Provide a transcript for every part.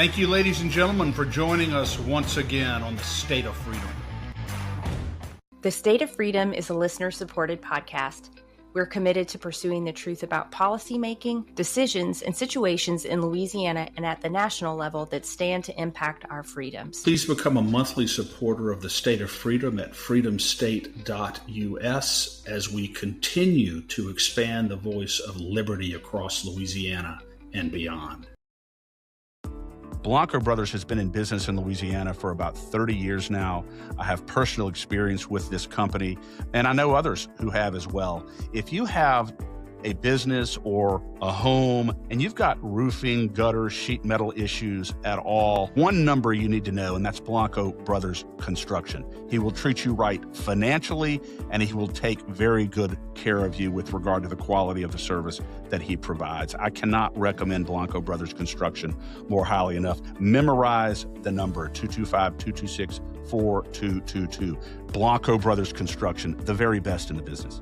Thank you, ladies and gentlemen, for joining us once again on the State of Freedom. The State of Freedom is a listener-supported podcast. We're committed to pursuing the truth about policymaking, decisions, and situations in Louisiana and at the national level that stand to impact our freedoms. Please become a monthly supporter of the State of Freedom at freedomstate.us as we continue to expand the voice of liberty across Louisiana and beyond. Blanco Brothers has been in business in Louisiana for about 30 years now. I have personal experience with this company, and I know others who have as well. If you have a business or a home and you've got roofing, gutter, sheet metal issues at all, one number you need to know, and that's Blanco Brothers Construction. He will treat you right financially, and he will take very good care of you with regard to the quality of the service that he provides. I cannot recommend Blanco Brothers Construction more highly enough. Memorize the number 225-226-4222. Blanco Brothers Construction, the very best in the business.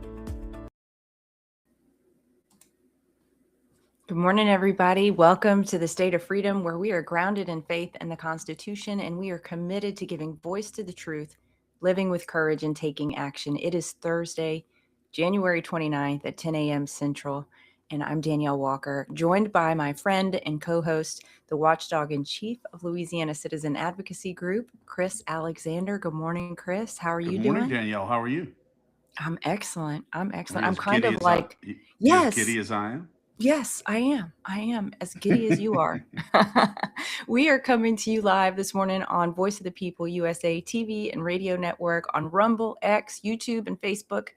Good morning, everybody. Welcome to the State of Freedom, where we are grounded in faith and the Constitution, and we are committed to giving voice to the truth, living with courage, and taking action. It is Thursday, January 29th at 10 a.m. Central, and I'm Danielle Walker, joined by my friend and co-host, the Watchdog in Chief of Louisiana Citizen Advocacy Group, Chris Alexander. Good morning, Chris. How are you doing? Good morning, Danielle. How are you? I'm excellent. I'm As kind of giddy like, as yes. As giddy as I am? Yes, I am as giddy as you are. We are coming to you live this morning on Voice of the People USA TV and radio network, on Rumble, X, YouTube, and Facebook.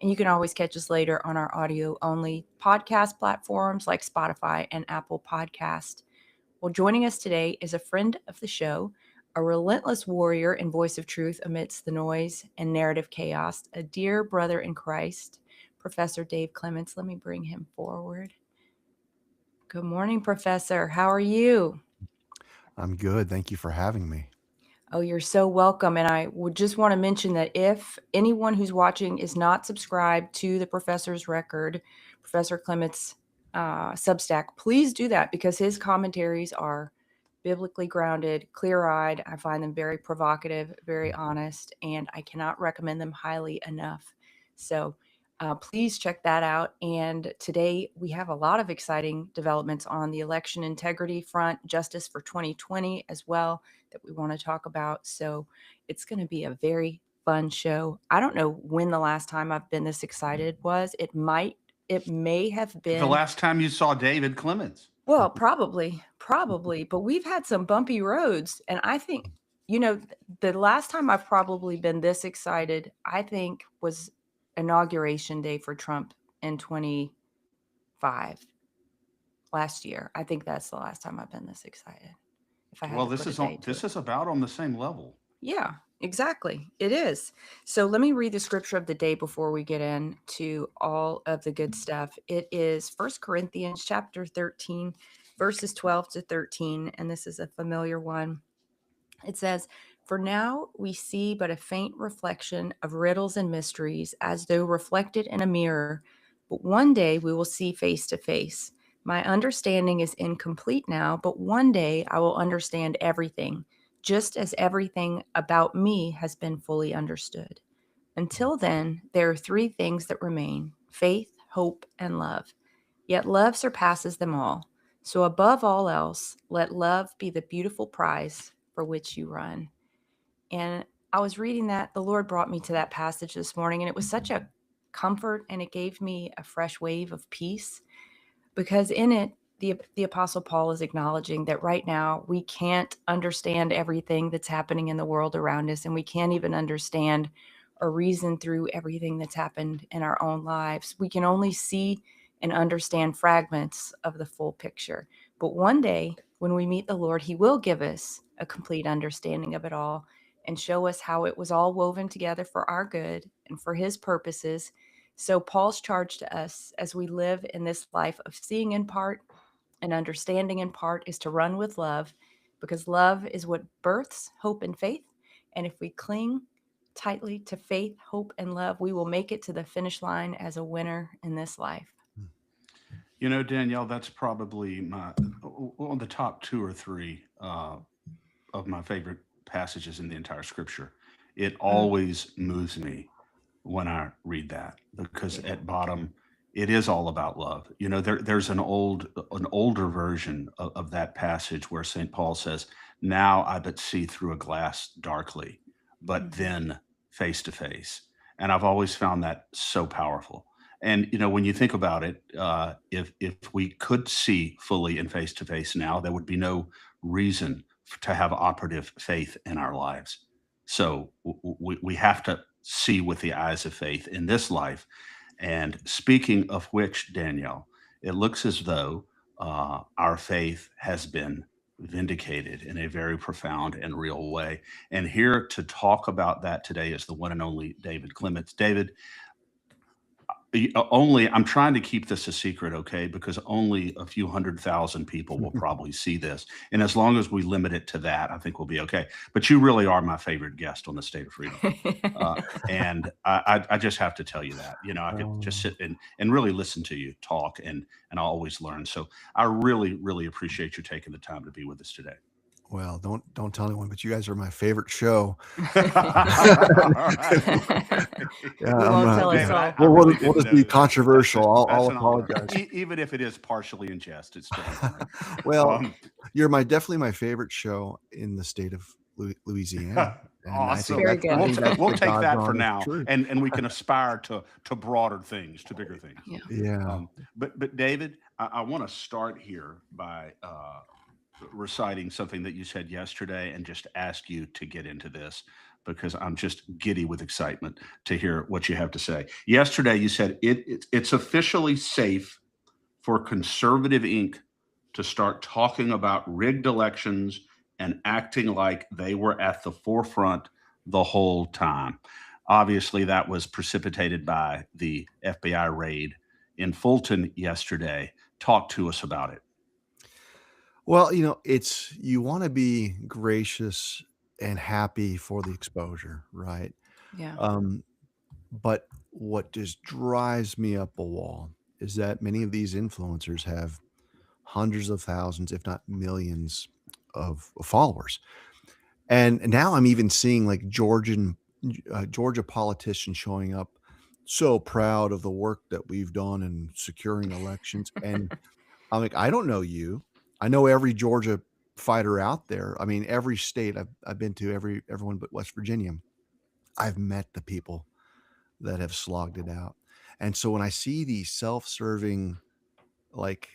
And you can always catch us later on our audio-only podcast platforms like Spotify and Apple Podcast. Well, joining us today is a friend of the show, a relentless warrior and voice of truth amidst the noise and narrative chaos, a dear brother in Christ, Professor Dave Clements. Let me bring him forward. Good morning, Professor. How are you? I'm good. Thank you for having me. Oh, you're so welcome. And I would just want to mention that if anyone who's watching is not subscribed to the Professor's Record, Professor Clements' Substack, please do that, because his commentaries are biblically grounded, clear-eyed. I find them very provocative, very honest, and I cannot recommend them highly enough. So please check that out. And today we have a lot of exciting developments on the election integrity front, justice for 2020 as well, that we want to talk about. So it's going to be a very fun show. I don't know when the last time I've been this excited was. It may have been The last time you saw David Clements. Well, probably, but we've had some bumpy roads. And I think, the last time I've probably been this excited, I think, was Inauguration Day for Trump in 25 last year. I think that's the last time I've been this excited. This is about on the same level. Yeah, exactly. It is. So let me read the scripture of the day before we get into all of the good stuff. It is 1 Corinthians chapter 13, verses 12 to 13. And this is a familiar one. It says, "For now we see but a faint reflection of riddles and mysteries, as though reflected in a mirror. But one day we will see face to face. My understanding is incomplete now, but one day I will understand everything, just as everything about me has been fully understood. Until then, there are three things that remain: faith, hope, and love. Yet love surpasses them all. So above all else, let love be the beautiful prize for which you run." And I was reading that. The Lord brought me to that passage this morning, and it was such a comfort, and it gave me a fresh wave of peace, because in it, the Apostle Paul is acknowledging that right now we can't understand everything that's happening in the world around us, and we can't even understand or reason through everything that's happened in our own lives. We can only see and understand fragments of the full picture. But one day, when we meet the Lord, he will give us a complete understanding of it all and show us how it was all woven together for our good and for his purposes. So Paul's charge to us as we live in this life of seeing in part and understanding in part is to run with love, because love is what births hope and faith. And if we cling tightly to faith, hope, and love, we will make it to the finish line as a winner in this life. Danielle, that's probably one of the top two or three of my favorite passages in the entire scripture. It Mm, always moves me when I read that because yeah. at bottom it is all about love. There's an older version of that passage where St. Paul says, "Now I but see through a glass darkly, but Mhm. then face to face." And I've always found that so powerful. And when you think about it, if we could see fully and face to face now, there would be no reason to have operative faith in our lives. So we have to see with the eyes of faith in this life. And speaking of which, Danielle, it looks as though our faith has been vindicated in a very profound and real way. And here to talk about that today is the one and only David Clements. David, only I'm trying to keep this a secret, okay? Because only a few 100,000 people will probably see this, and as long as we limit it to that, I think we'll be okay. But you really are my favorite guest on the State of Freedom, uh, and I just have to tell you that. I could just Um, sit and really listen to you talk, and I always learn. So I really really appreciate you taking the time to be with us today. well, don't tell anyone, but you guys are my favorite show. All right. Yeah, We I'm. won't tell us David, all. I We'll really we'll didn't just know be that. controversial. I'll That's an honor. apologize. Even if it is partially in jest, it's still an honor. Well, Um, you're definitely my favorite show in the state of Louisiana, and awesome. Very good. I think that's We'll the take God's that for honest now, truth. and we can aspire to broader things, to bigger things. Yeah. Yeah. But David, I want to start here by reciting something that you said yesterday, and just ask you to get into this because I'm just giddy with excitement to hear what you have to say. Yesterday, you said it's officially safe for conservative Inc. to start talking about rigged elections and acting like they were at the forefront the whole time. Obviously, that was precipitated by the FBI raid in Fulton yesterday. Talk to us about it. Well, it's you want to be gracious and happy for the exposure, right? Yeah. Um, but what just drives me up a wall is that many of these influencers have hundreds of thousands, if not millions, of followers. And now I'm even seeing like Georgia politicians showing up so proud of the work that we've done in securing elections. And I'm like, I don't know you. I know every Georgia fighter out there. I mean, every state I've been to, everyone but West Virginia. I've met the people that have slogged it out. And so when I see these self-serving, like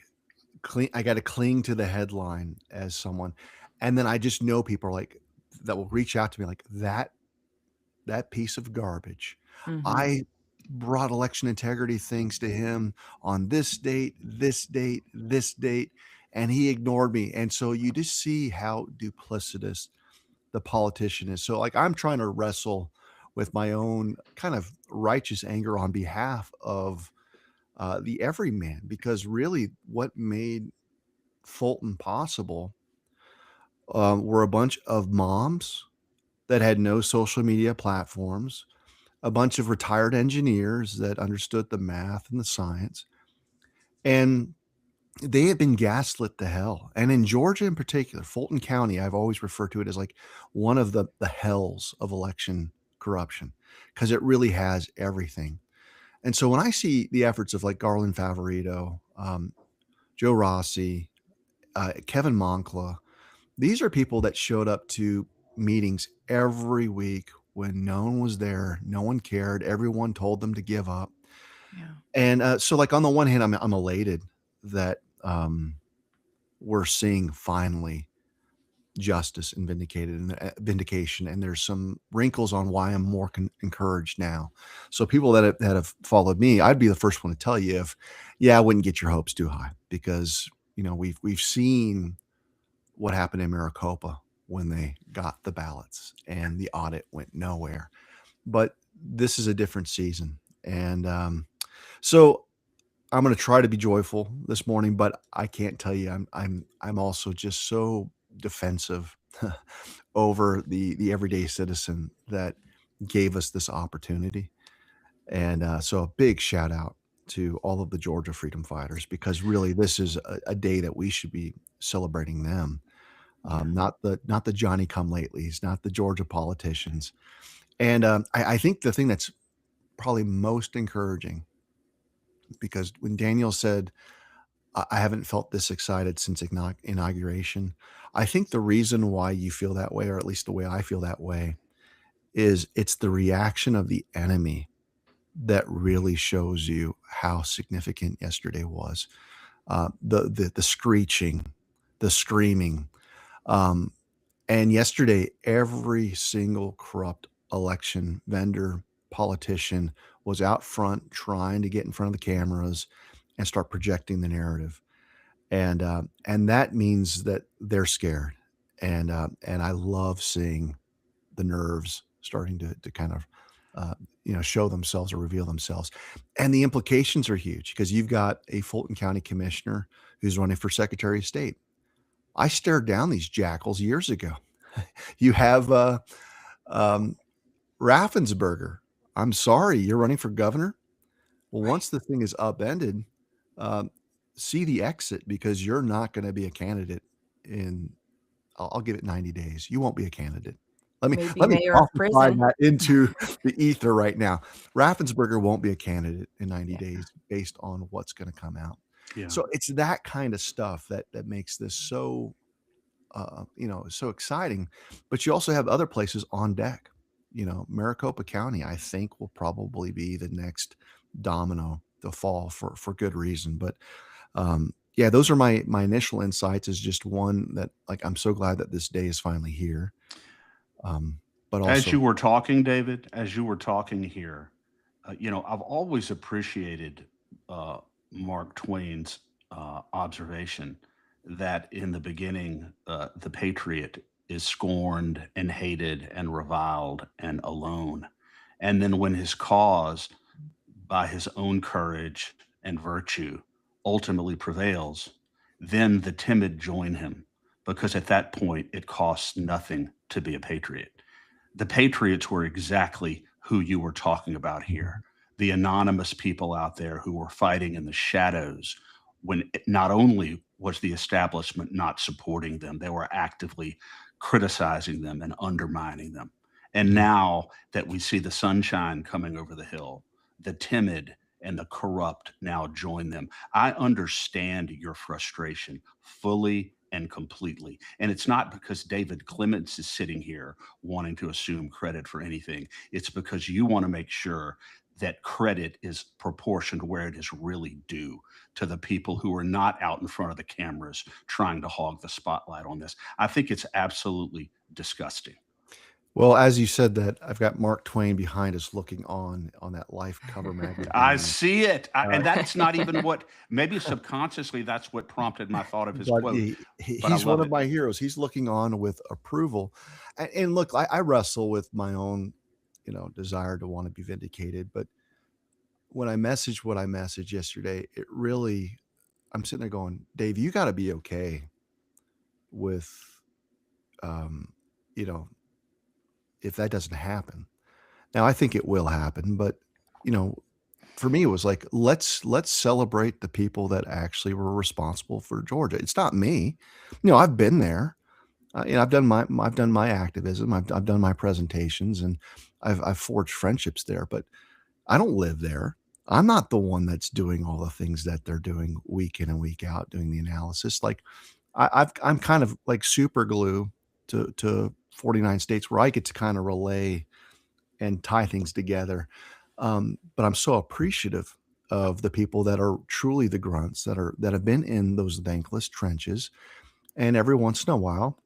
I got to cling to the headline as someone, and then I just know people are like that will reach out to me like that piece of garbage. Hmm. I brought election integrity things to him on this date, this date, this date, and he ignored me. And so you just see how duplicitous the politician is. So like I'm trying to wrestle with my own kind of righteous anger on behalf of the everyman, because really what made Fulton possible were a bunch of moms that had no social media platforms, a bunch of retired engineers that understood the math and the science, and they had been gaslit to hell. And in Georgia in particular, Fulton County, I've always referred to it as like one of the hells of election corruption because it really has everything. And so when I see the efforts of like Garland Favorito, Joe Rossi, Kevin Moncla, these are people that showed up to meetings every week when no one was there, no one cared, everyone told them to give up. Yeah. And so, like on the one hand, I'm elated that we're seeing finally justice and vindication, and there's some wrinkles on why I'm more encouraged now. So people that have followed me, I'd be the first one to tell you if, yeah, I wouldn't get your hopes too high because we've seen what happened in Maricopa when they got the ballots and the audit went nowhere. But this is a different season, and so I'm going to try to be joyful this morning, but I can't tell you I'm also just so defensive over the everyday citizen that gave us this opportunity. And so a big shout out to all of the Georgia freedom fighters, because really this is a day that we should be celebrating them, not the Johnny come latelys, not the Georgia politicians. And I think the thing that's probably most encouraging, because when Daniel said, I haven't felt this excited since inauguration, I think the reason why you feel that way, or at least the way I feel that way, is it's the reaction of the enemy that really shows you how significant yesterday was. The screeching, the screaming, um, and yesterday every single corrupt election vendor, politician was out front trying to get in front of the cameras and start projecting the narrative, and that means that they're scared, and I love seeing the nerves starting to kind of show themselves or reveal themselves. And the implications are huge, because you've got a Fulton County commissioner who's running for Secretary of State. I stared down these jackals years ago. You have um, Raffensperger. I'm sorry, you're running for governor. Well, once the thing is upended, um, see the exit, because you're not going to be a candidate in. I'll give it 90 days. You won't be a candidate. Maybe Let me mayor of prophesy prison. that into the ether right now. Raffensperger won't be a candidate in 90 Yeah. days based on what's going to come out. Yeah. So it's that kind of stuff that makes this so so exciting. But you also have other places on deck. Maricopa County, I think, will probably be the next domino to fall for good reason. But yeah, those are my initial insights. Is just one that, like, I'm so glad that this day is finally here. But As also, you were talking, David, as you were talking here, I've always appreciated Mark Twain's observation that in the beginning, the patriot is scorned and hated and reviled and alone. And then when his cause, by his own courage and virtue, ultimately prevails, then the timid join him, because at that point it costs nothing to be a patriot. The patriots were exactly who you were talking about here. The anonymous people out there who were fighting in the shadows, when not only was the establishment not supporting them, they were actively criticizing them and undermining them. And now that we see the sunshine coming over the hill, the timid and the corrupt now join them. I understand your frustration fully and completely. And it's not because David Clements is sitting here wanting to assume credit for anything. It's because you want to make sure that credit is proportioned where it is really due, to the people who are not out in front of the cameras trying to hog the spotlight on this. I think it's absolutely disgusting. well, as you said that, I've got Mark Twain behind us looking on that Life cover magazine. I see it. And Uh, that's not even what, maybe subconsciously, that's what prompted my thought of his but quote. But I he's one love of it. my heroes. He's looking on with approval. And look, I wrestle with my own, desire to want to be vindicated. But when I messaged what I messaged yesterday, it really, I'm sitting there going, Dave, you got to be okay with, um, you know, if that doesn't happen. Now, I think it will happen, but you know, for me, it was like, let's celebrate the people that actually were responsible for Georgia. It's not me. I've been there. I've done my activism. I've done my presentations, and I've forged friendships there. But I don't live there. I'm not the one that's doing all the things that they're doing week in and week out, doing the analysis. Like I'm kind of like super glue to 49 states, where I get to kind of relay and tie things together. But I'm so appreciative of the people that are truly the grunts, that have been in those thankless trenches. And every once in a while,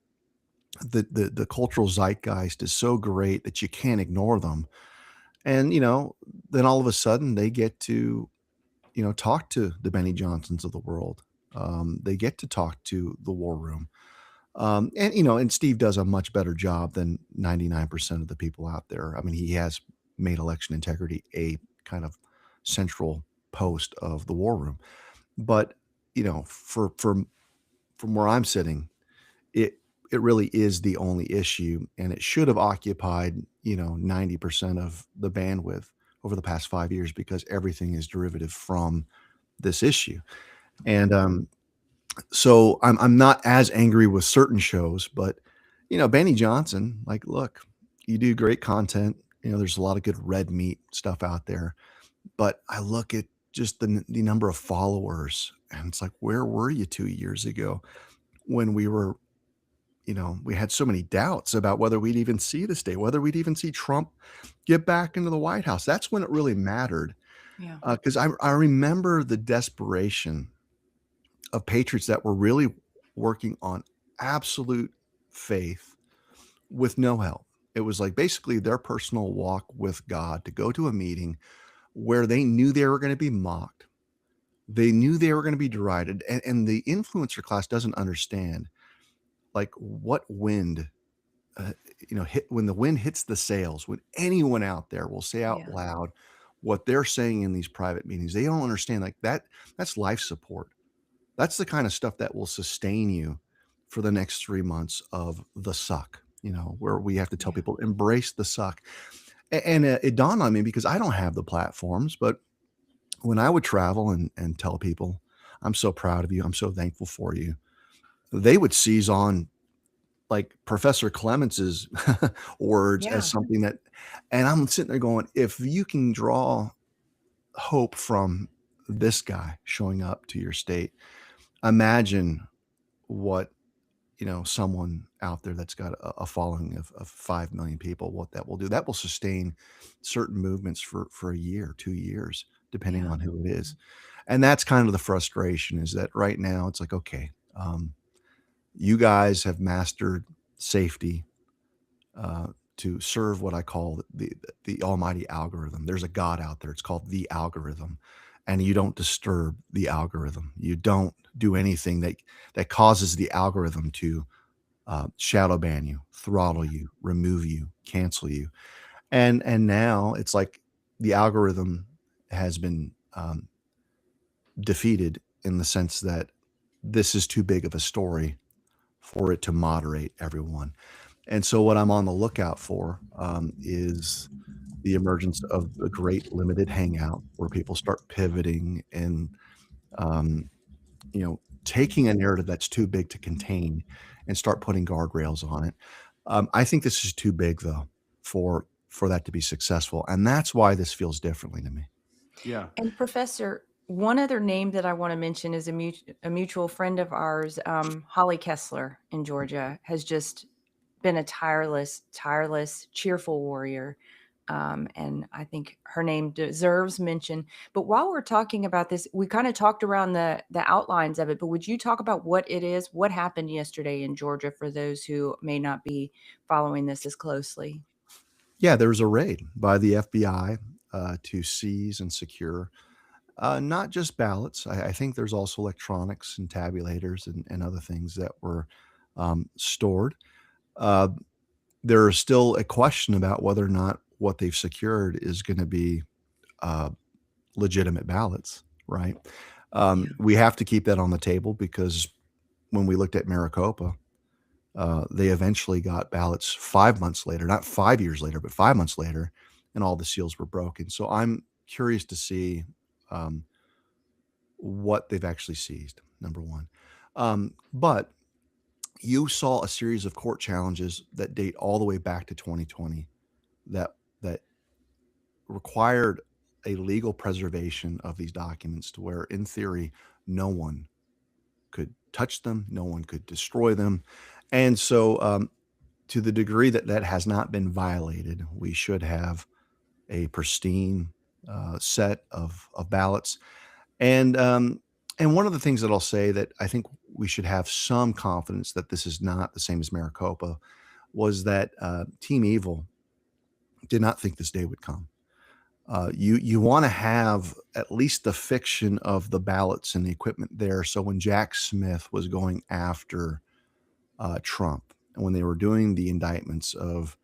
the cultural zeitgeist is so great that you can't ignore them. And then all of a sudden they get to talk to the Benny Johnsons of the world. They get to talk to the War Room. And Steve does a much better job than 99% of the people out there. I mean, he has made election integrity a kind of central post of the War Room. But from where I'm sitting, it it really is the only issue, and it should have occupied 90% of the bandwidth over the past 5 years because everything is derivative from this issue. And so I'm not as angry with certain shows, but Benny Johnson, like, look, you do great content. There's a lot of good red meat stuff out there, but I look at just the number of followers, and it's like, where were you 2 years ago when we were, we had so many doubts about whether we'd even see this day, whether we'd even see Trump get back into the White House. That's when it really mattered. Yeah. Because I remember the desperation of patriots that were really working on absolute faith with no help. It was like basically their personal walk with God to go to a meeting where they knew they were going to be mocked. They knew they were going to be derided. And the influencer class doesn't understand like what wind, hit when the wind hits the sails, when anyone out there will say out Yeah. loud what they're saying in these private meetings. They don't understand like that's life support. That's the kind of stuff that will sustain you for the next 3 months of the suck, where we have to tell Yeah. people embrace the suck. And it dawned on me because I don't have the platforms, but when I would travel and tell people, I'm so proud of you, I'm so thankful for you, they would seize on like Professor Clements's words Yeah. as something that, and I'm sitting there going, if you can draw hope from this guy showing up to your state, imagine what someone out there that's got a following of 5 million people, what that will do. That will sustain certain movements for a year, 2 years, depending Yeah. on who it is. And that's kind of the frustration, is that right now it's like, okay, you guys have mastered safety to serve what I call the almighty algorithm. There's a God out there. It's called the algorithm. And you don't disturb the algorithm. You don't do anything that causes the algorithm to shadow ban you, throttle you, remove you, cancel you. And now it's like the algorithm has been defeated in the sense that this is too big of a story for it to moderate everyone. And so what I'm on the lookout for is the emergence of the great limited hangout where people start pivoting and, taking a narrative that's too big to contain and start putting guardrails on it. I think this is too big though for that to be successful. And that's why this feels differently to me. Yeah. And Professor, one other name that I want to mention is a mutual friend of ours, Holly Kessler in Georgia, has just been a tireless, cheerful warrior. And I think her name deserves mention. But while we're talking about this, we kind of talked around the outlines of it, but would you talk about what it is, what happened yesterday in Georgia for those who may not be following this as closely? Yeah, there was a raid by the FBI to seize and secure not just ballots. I think there's also electronics and tabulators and other things that were stored. There is still a question about whether or not what they've secured is going to be legitimate ballots, right? We have to keep that on the table because when we looked at Maricopa, they eventually got ballots 5 months later, not 5 years later, but 5 months later, and all the seals were broken. So I'm curious to see what they've actually seized, number one. But you saw a series of court challenges that date all the way back to 2020 that required a legal preservation of these documents to where, in theory, no one could touch them, no one could destroy them. And so to the degree that that has not been violated, we should have a pristine set of ballots. And one of the things that I'll say that I think we should have some confidence that this is not the same as Maricopa was that Team Evil did not think this day would come. You want to have at least the fiction of the ballots and the equipment there. So when Jack Smith was going after Trump, and when they were doing the indictments of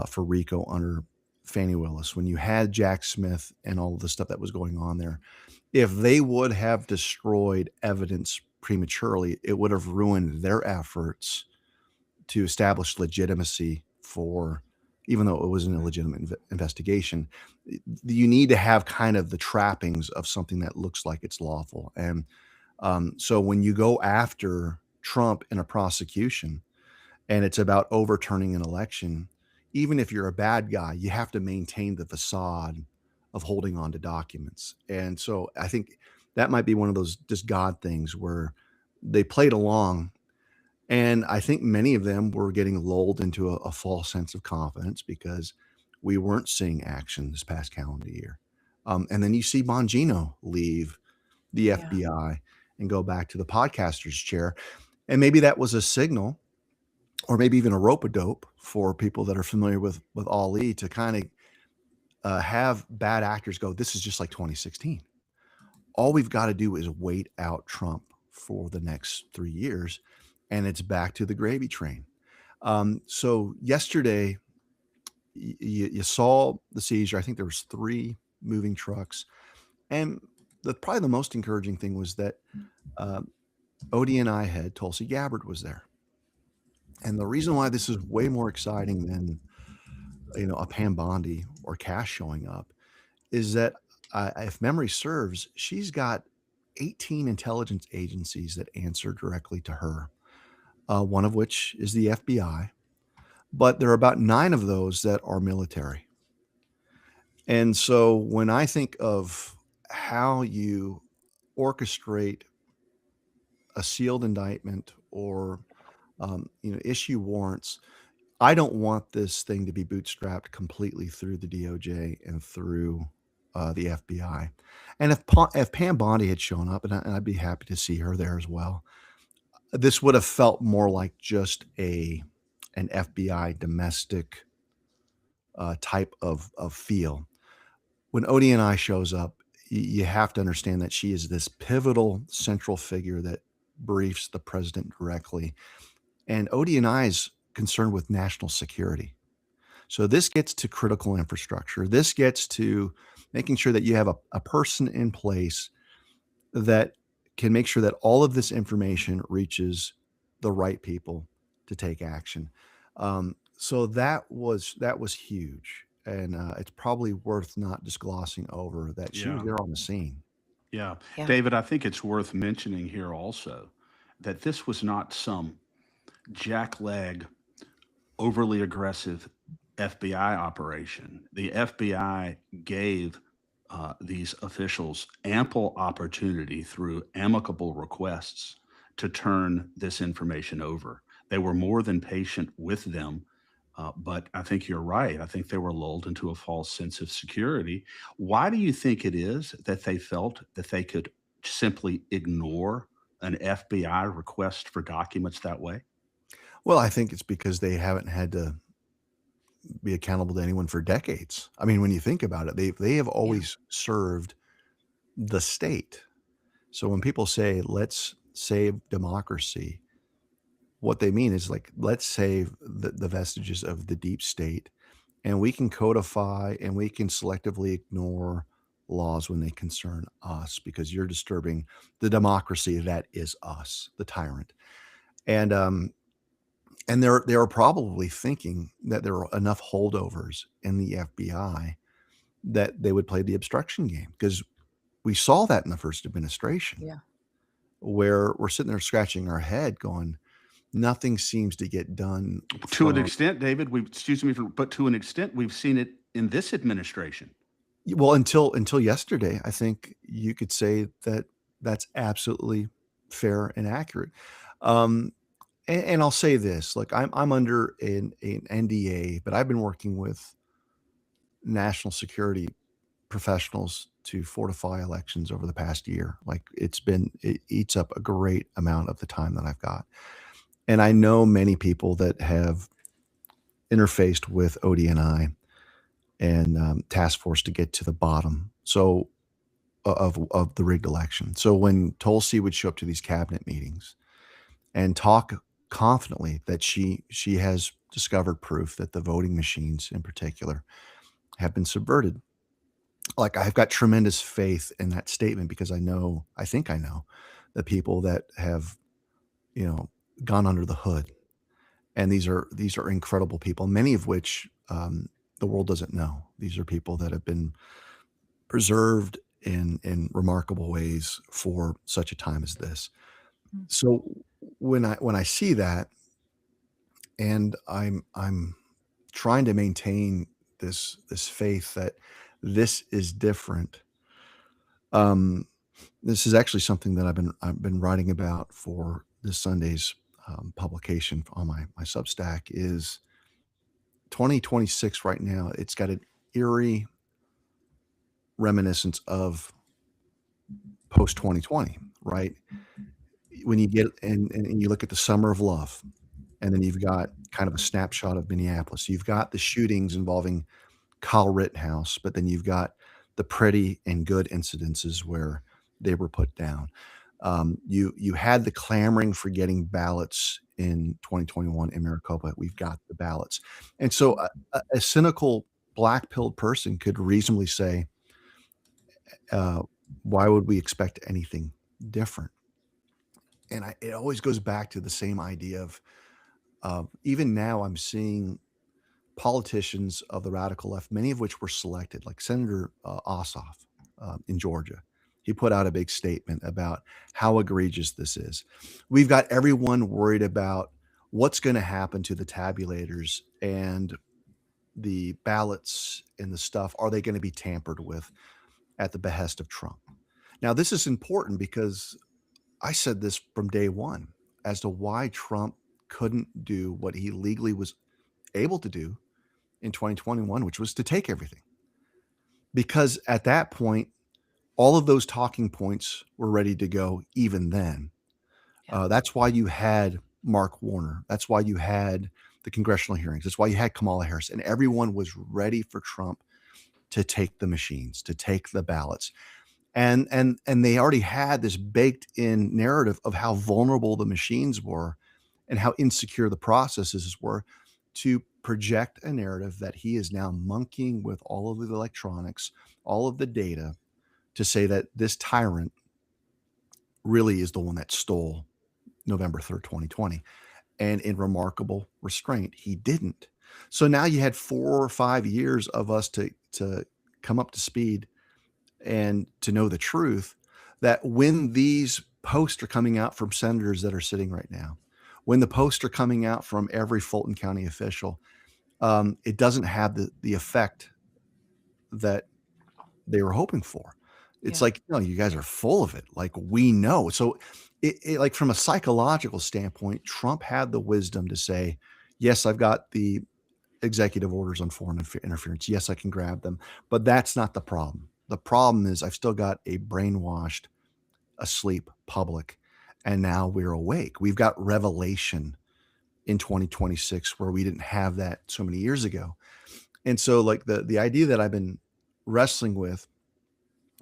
for RICO under Fani Willis, when you had Jack Smith and all of the stuff that was going on there, if they would have destroyed evidence prematurely, it would have ruined their efforts to establish legitimacy for, even though it was an illegitimate investigation. You need to have kind of the trappings of something that looks like it's lawful. And so when you go after Trump in a prosecution and it's about overturning an election, even if you're a bad guy, you have to maintain the facade of holding on to documents. And so I think that might be one of those just God things where they played along. And I think many of them were getting lulled into a false sense of confidence because we weren't seeing action this past calendar year. And then you see Bongino leave the Yeah. FBI and go back to the podcaster's chair. And maybe that was a signal, or maybe even a rope-a-dope for people that are familiar with Ali, to kind of have bad actors go, this is just like 2016. All we've got to do is wait out Trump for the next 3 years, and it's back to the gravy train. So yesterday, you saw the seizure. I think there was 3 moving trucks. And probably the most encouraging thing was that ODNI head Tulsi Gabbard was there. And the reason why this is way more exciting than, a Pam Bondi or Cash showing up is that, if memory serves, she's got 18 intelligence agencies that answer directly to her, one of which is the FBI. But there are about 9 of those that are military. And so when I think of how you orchestrate a sealed indictment or issue warrants, I don't want this thing to be bootstrapped completely through the DOJ and through the FBI. And if Pam Bondi had shown up, and I'd be happy to see her there as well, this would have felt more like just an FBI domestic type of feel. When ODNI shows up, you have to understand that she is this pivotal central figure that briefs the president directly. And ODNI is concerned with national security. So this gets to critical infrastructure. This gets to making sure that you have a person in place that can make sure that all of this information reaches the right people to take action. So that was huge. And it's probably worth not just glossing over that she was Yeah. there on the scene. Yeah. Yeah. David, I think it's worth mentioning here also that this was not some jackleg, overly aggressive FBI operation. The FBI gave these officials ample opportunity through amicable requests to turn this information over. They were more than patient with them. But I think you're right. I think they were lulled into a false sense of security. Why do you think it is that they felt that they could simply ignore an FBI request for documents that way? Well, I think it's because they haven't had to be accountable to anyone for decades. I mean, when you think about it, they have always served the state. So when people say, let's save democracy, what they mean is like, let's save the vestiges of the deep state, and we can codify and we can selectively ignore laws when they concern us because you're disturbing the democracy that is us, the tyrant. And they are probably thinking that there are enough holdovers in the FBI that they would play the obstruction game, because we saw that in the first administration. Yeah. Where we're sitting there scratching our head going, nothing seems to get done. To an extent, David, but to an extent, we've seen it in this administration. Well, until yesterday, I think you could say that that's absolutely fair and accurate. And I'll say this, like I'm under an NDA, but I've been working with national security professionals to fortify elections over the past year. Like it eats up a great amount of the time that I've got. And I know many people that have interfaced with ODNI and task force to get to the bottom of the rigged election. So when Tulsi would show up to these cabinet meetings and talk confidently that she has discovered proof that the voting machines in particular have been subverted, like I've got tremendous faith in that statement because I think I know the people that have, gone under the hood. And these are incredible people, many of which the world doesn't know. These are people that have been preserved in remarkable ways for such a time as this. Mm. So when I see that, and I'm trying to maintain this faith that this is different. This is actually something that I've been writing about for this Sunday's publication on my Substack. Is 2026 right now? It's got an eerie reminiscence of post 2020, right? When you get and you look at the summer of love, and then you've got kind of a snapshot of Minneapolis. You've got the shootings involving Kyle Rittenhouse, but then you've got the pretty and good incidences where they were put down. You had the clamoring for getting ballots in 2021 in Maricopa. We've got the ballots, and so a cynical black-pilled person could reasonably say, "Why would we expect anything different?" And it always goes back to the same idea of even now I'm seeing politicians of the radical left, many of which were selected, like Senator Ossoff in Georgia. He put out a big statement about how egregious this is. We've got everyone worried about what's going to happen to the tabulators and the ballots and the stuff. Are they going to be tampered with at the behest of Trump? Now, this is important because I said this from day one as to why Trump couldn't do what he legally was able to do in 2021, which was to take everything. Because at that point, all of those talking points were ready to go even then. Yeah. That's why you had Mark Warner. That's why you had the congressional hearings. That's why you had Kamala Harris. And everyone was ready for Trump to take the machines, to take the ballots. And they already had this baked in narrative of how vulnerable the machines were and how insecure the processes were, to project a narrative that he is now monkeying with all of the electronics, all of the data, to say that this tyrant really is the one that stole November 3rd, 2020. And in remarkable restraint, he didn't. So now you had 4 or 5 years of us to come up to speed and to know the truth, that when these posts are coming out from senators that are sitting right now, when the posts are coming out from every Fulton County official, it doesn't have the effect that they were hoping for. It's Yeah. like, no, you guys are full of it. Like, we know. So it like from a psychological standpoint, Trump had the wisdom to say, yes, I've got the executive orders on foreign interference. Yes, I can grab them, but that's not the problem. The problem is I've still got a brainwashed, asleep public, and now we're awake. We've got revelation in 2026 where we didn't have that so many years ago. And so like the idea that I've been wrestling with,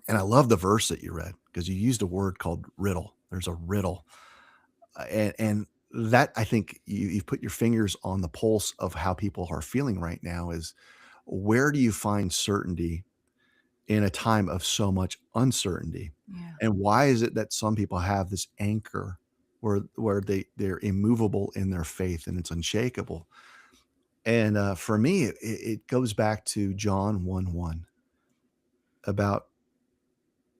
and I love the verse that you read because you used a word called riddle. There's a riddle. And that, I think you've put your fingers on the pulse of how people are feeling right now. Is where do you find certainty in a time of so much uncertainty? Yeah. And why is it that some people have this anchor where they're immovable in their faith and it's unshakable? And for me, it goes back to John 1:1 about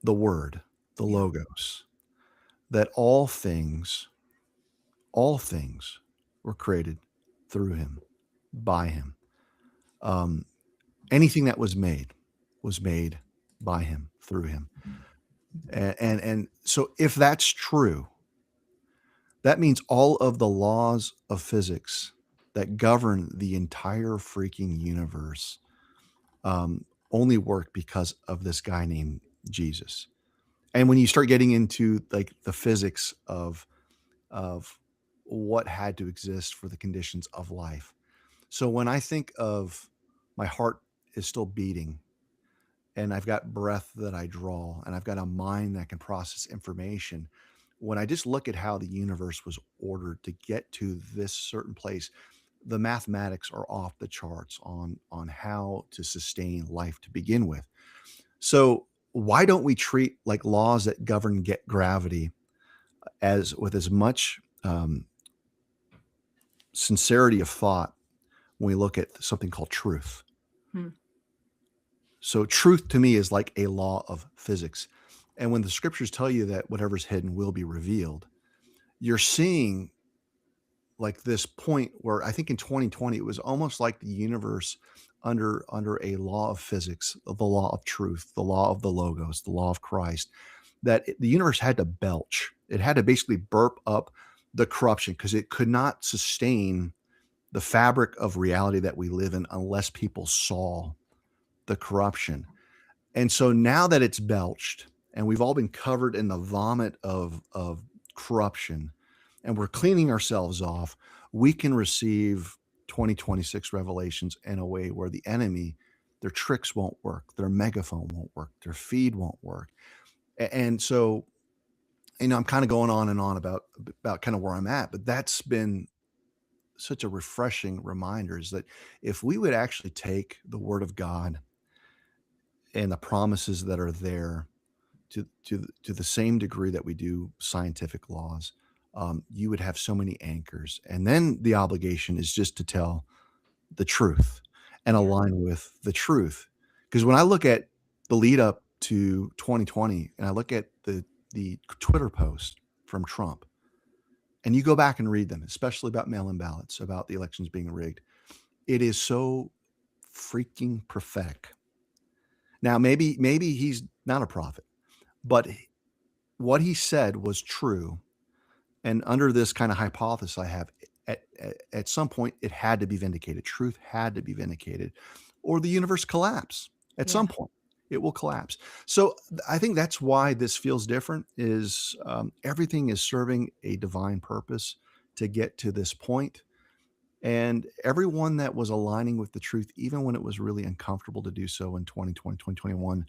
the Word, the Yeah. Logos, that all things were created through him, by him. Anything that was made by him, through him. And so if that's true, that means all of the laws of physics that govern the entire freaking universe only work because of this guy named Jesus. And when you start getting into like the physics of what had to exist for the conditions of life. So when I think of my heart is still beating, and I've got breath that I draw, and I've got a mind that can process information, when I just look at how the universe was ordered to get to this certain place, the mathematics are off the charts on how to sustain life to begin with. So why don't we treat like laws that govern gravity as with as much sincerity of thought when we look at something called truth. Hmm. So truth to me is like a law of physics. And when the scriptures tell you that whatever's hidden will be revealed, you're seeing like this point where I think in 2020 it was almost like the universe under a law of physics, the law of truth, the law of the logos, the law of Christ, that the universe had to belch. It had to basically burp up the corruption because it could not sustain the fabric of reality that we live in unless people saw the corruption. And so now that it's belched and we've all been covered in the vomit of corruption and we're cleaning ourselves off, we can receive 2026 revelations in a way where the enemy, their tricks won't work, their megaphone won't work, their feed won't work. And so, I'm kind of going on and on about kind of where I'm at, but that's been such a refreshing reminder, is that if we would actually take the word of God and the promises that are there to the same degree that we do scientific laws, you would have so many anchors. And then the obligation is just to tell the truth and Yeah. align with the truth. Because when I look at the lead up to 2020 and I look at the Twitter post from Trump, and you go back and read them, especially about mail-in ballots, about the elections being rigged, it is so freaking prophetic. Now, maybe he's not a prophet, but what he said was true. And under this kind of hypothesis I have, at some point, it had to be vindicated. Truth had to be vindicated, or the universe collapse. At Yeah. some point, it will collapse. So I think that's why this feels different, is everything is serving a divine purpose to get to this point. And everyone that was aligning with the truth, even when it was really uncomfortable to do so in 2020, 2021,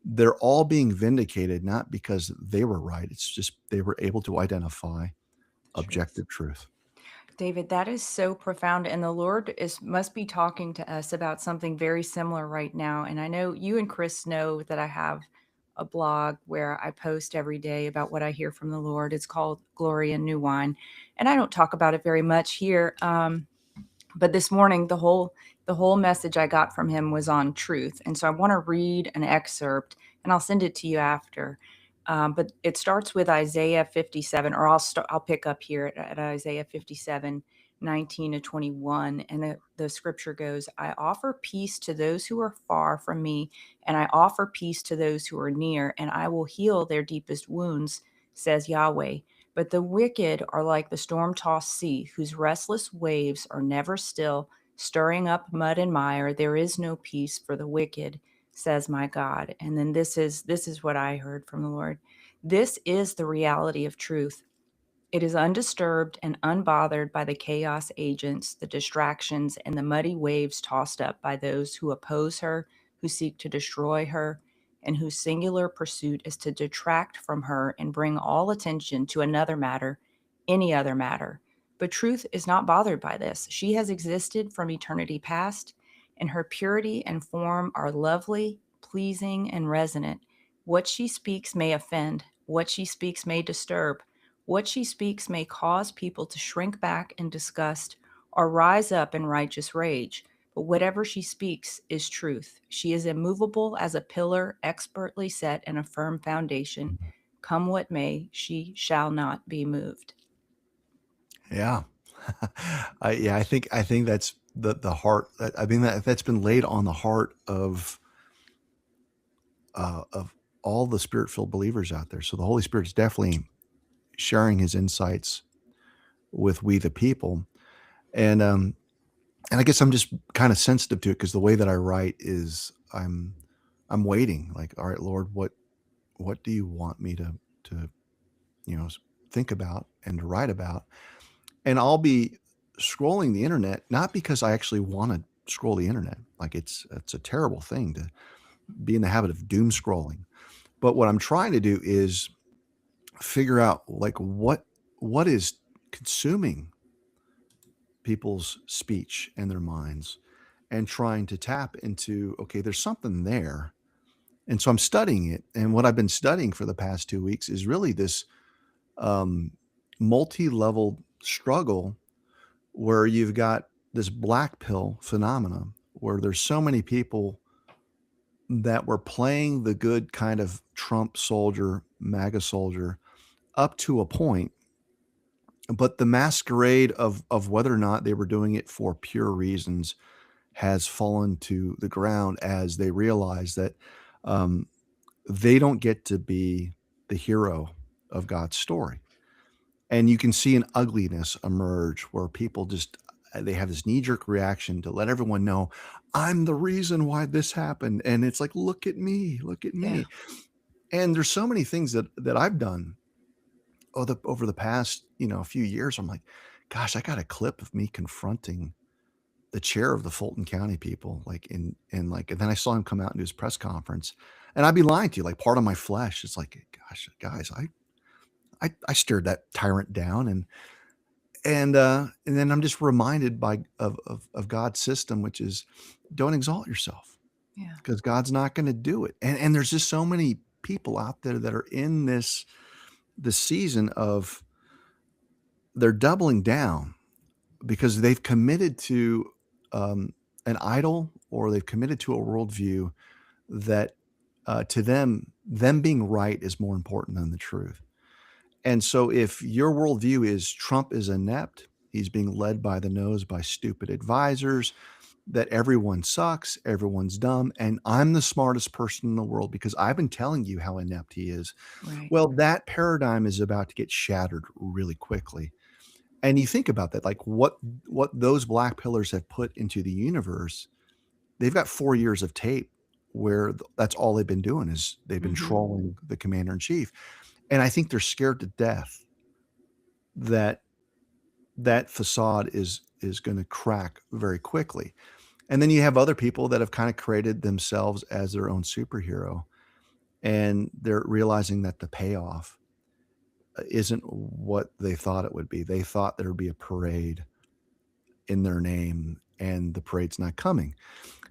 they're all being vindicated, not because they were right. It's just they were able to identify objective truth. David, that is so profound. And the Lord must be talking to us about something very similar right now. And I know you and Chris know that I have a blog where I post every day about what I hear from the Lord. It's called Glory and New Wine. And I don't talk about it very much here. But this morning, the whole message I got from him was on truth. And so I want to read an excerpt, and I'll send it to you after. But it starts with Isaiah 57, or I'll pick up here at Isaiah 57, 19 to 21. And the scripture goes, I offer peace to those who are far from me, and I offer peace to those who are near, and I will heal their deepest wounds, says Yahweh. But the wicked are like the storm-tossed sea, whose restless waves are never still, stirring up mud and mire. There is no peace for the wicked, says my God. And then this is what I heard from the Lord. This is the reality of truth. It is undisturbed and unbothered by the chaos agents, the distractions, and the muddy waves tossed up by those who oppose her, who seek to destroy her, and whose singular pursuit is to detract from her and bring all attention to another matter, any other matter. But truth is not bothered by this. She has existed from eternity past, and her purity and form are lovely, pleasing, and resonant. What she speaks may offend, what she speaks may disturb. What she speaks may cause people to shrink back in disgust or rise up in righteous rage. But whatever she speaks is truth. She is immovable as a pillar expertly set in a firm foundation. Come what may, she shall not be moved. Yeah. I think that's the heart. I mean, that's been laid on the heart of all the spirit-filled believers out there. So the Holy Spirit is definitely sharing his insights with we the people. And I guess I'm just kind of sensitive to it, because the way that I write is I'm waiting, like, all right, Lord, what do you want me to think about and to write about? And I'll be scrolling the internet, not because I actually want to scroll the internet. Like, it's a terrible thing to be in the habit of doom scrolling. But what I'm trying to do is figure out, like, what is consuming people's speech and their minds, and trying to tap into, okay, there's something there. And so I'm studying it. And what I've been studying for the past 2 weeks is really this multi-level struggle, where you've got this black pill phenomenon where there's so many people that were playing the good kind of Trump soldier, MAGA soldier, up to a point, but the masquerade of whether or not they were doing it for pure reasons has fallen to the ground as they realize that um, they don't get to be the hero of God's story. And you can see an ugliness emerge where people just they have this knee-jerk reaction to let everyone know I'm the reason why this happened. And it's like, look at me, look at Yeah. me. And there's so many things that I've done over the past, few years. I'm like, gosh, I got a clip of me confronting the chair of the Fulton County people, like and then I saw him come out and do his press conference, and I'd be lying to you, like part of my flesh. It's like, gosh, guys, I stared that tyrant down, and then I'm just reminded of God's system, which is don't exalt yourself Yeah. because God's not going to do it. And there's just so many people out there that are in this season of they're doubling down because they've committed to an idol or they've committed to a worldview that to them being right is more important than the truth. And so if your worldview is Trump is inept, he's being led by the nose by stupid advisors, that everyone sucks, everyone's dumb, and I'm the smartest person in the world because I've been telling you how inept he is. Right. Well, that paradigm is about to get shattered really quickly. And you think about that, like what those black pillars have put into the universe. They've got 4 years of tape where that's all they've been doing is they've been trolling the commander in chief. And I think they're scared to death that that facade is going to crack very quickly. And then you have other people that have kind of created themselves as their own superhero, and they're realizing that the payoff isn't what they thought it would be. They thought there would be a parade in their name, and the parade's not coming.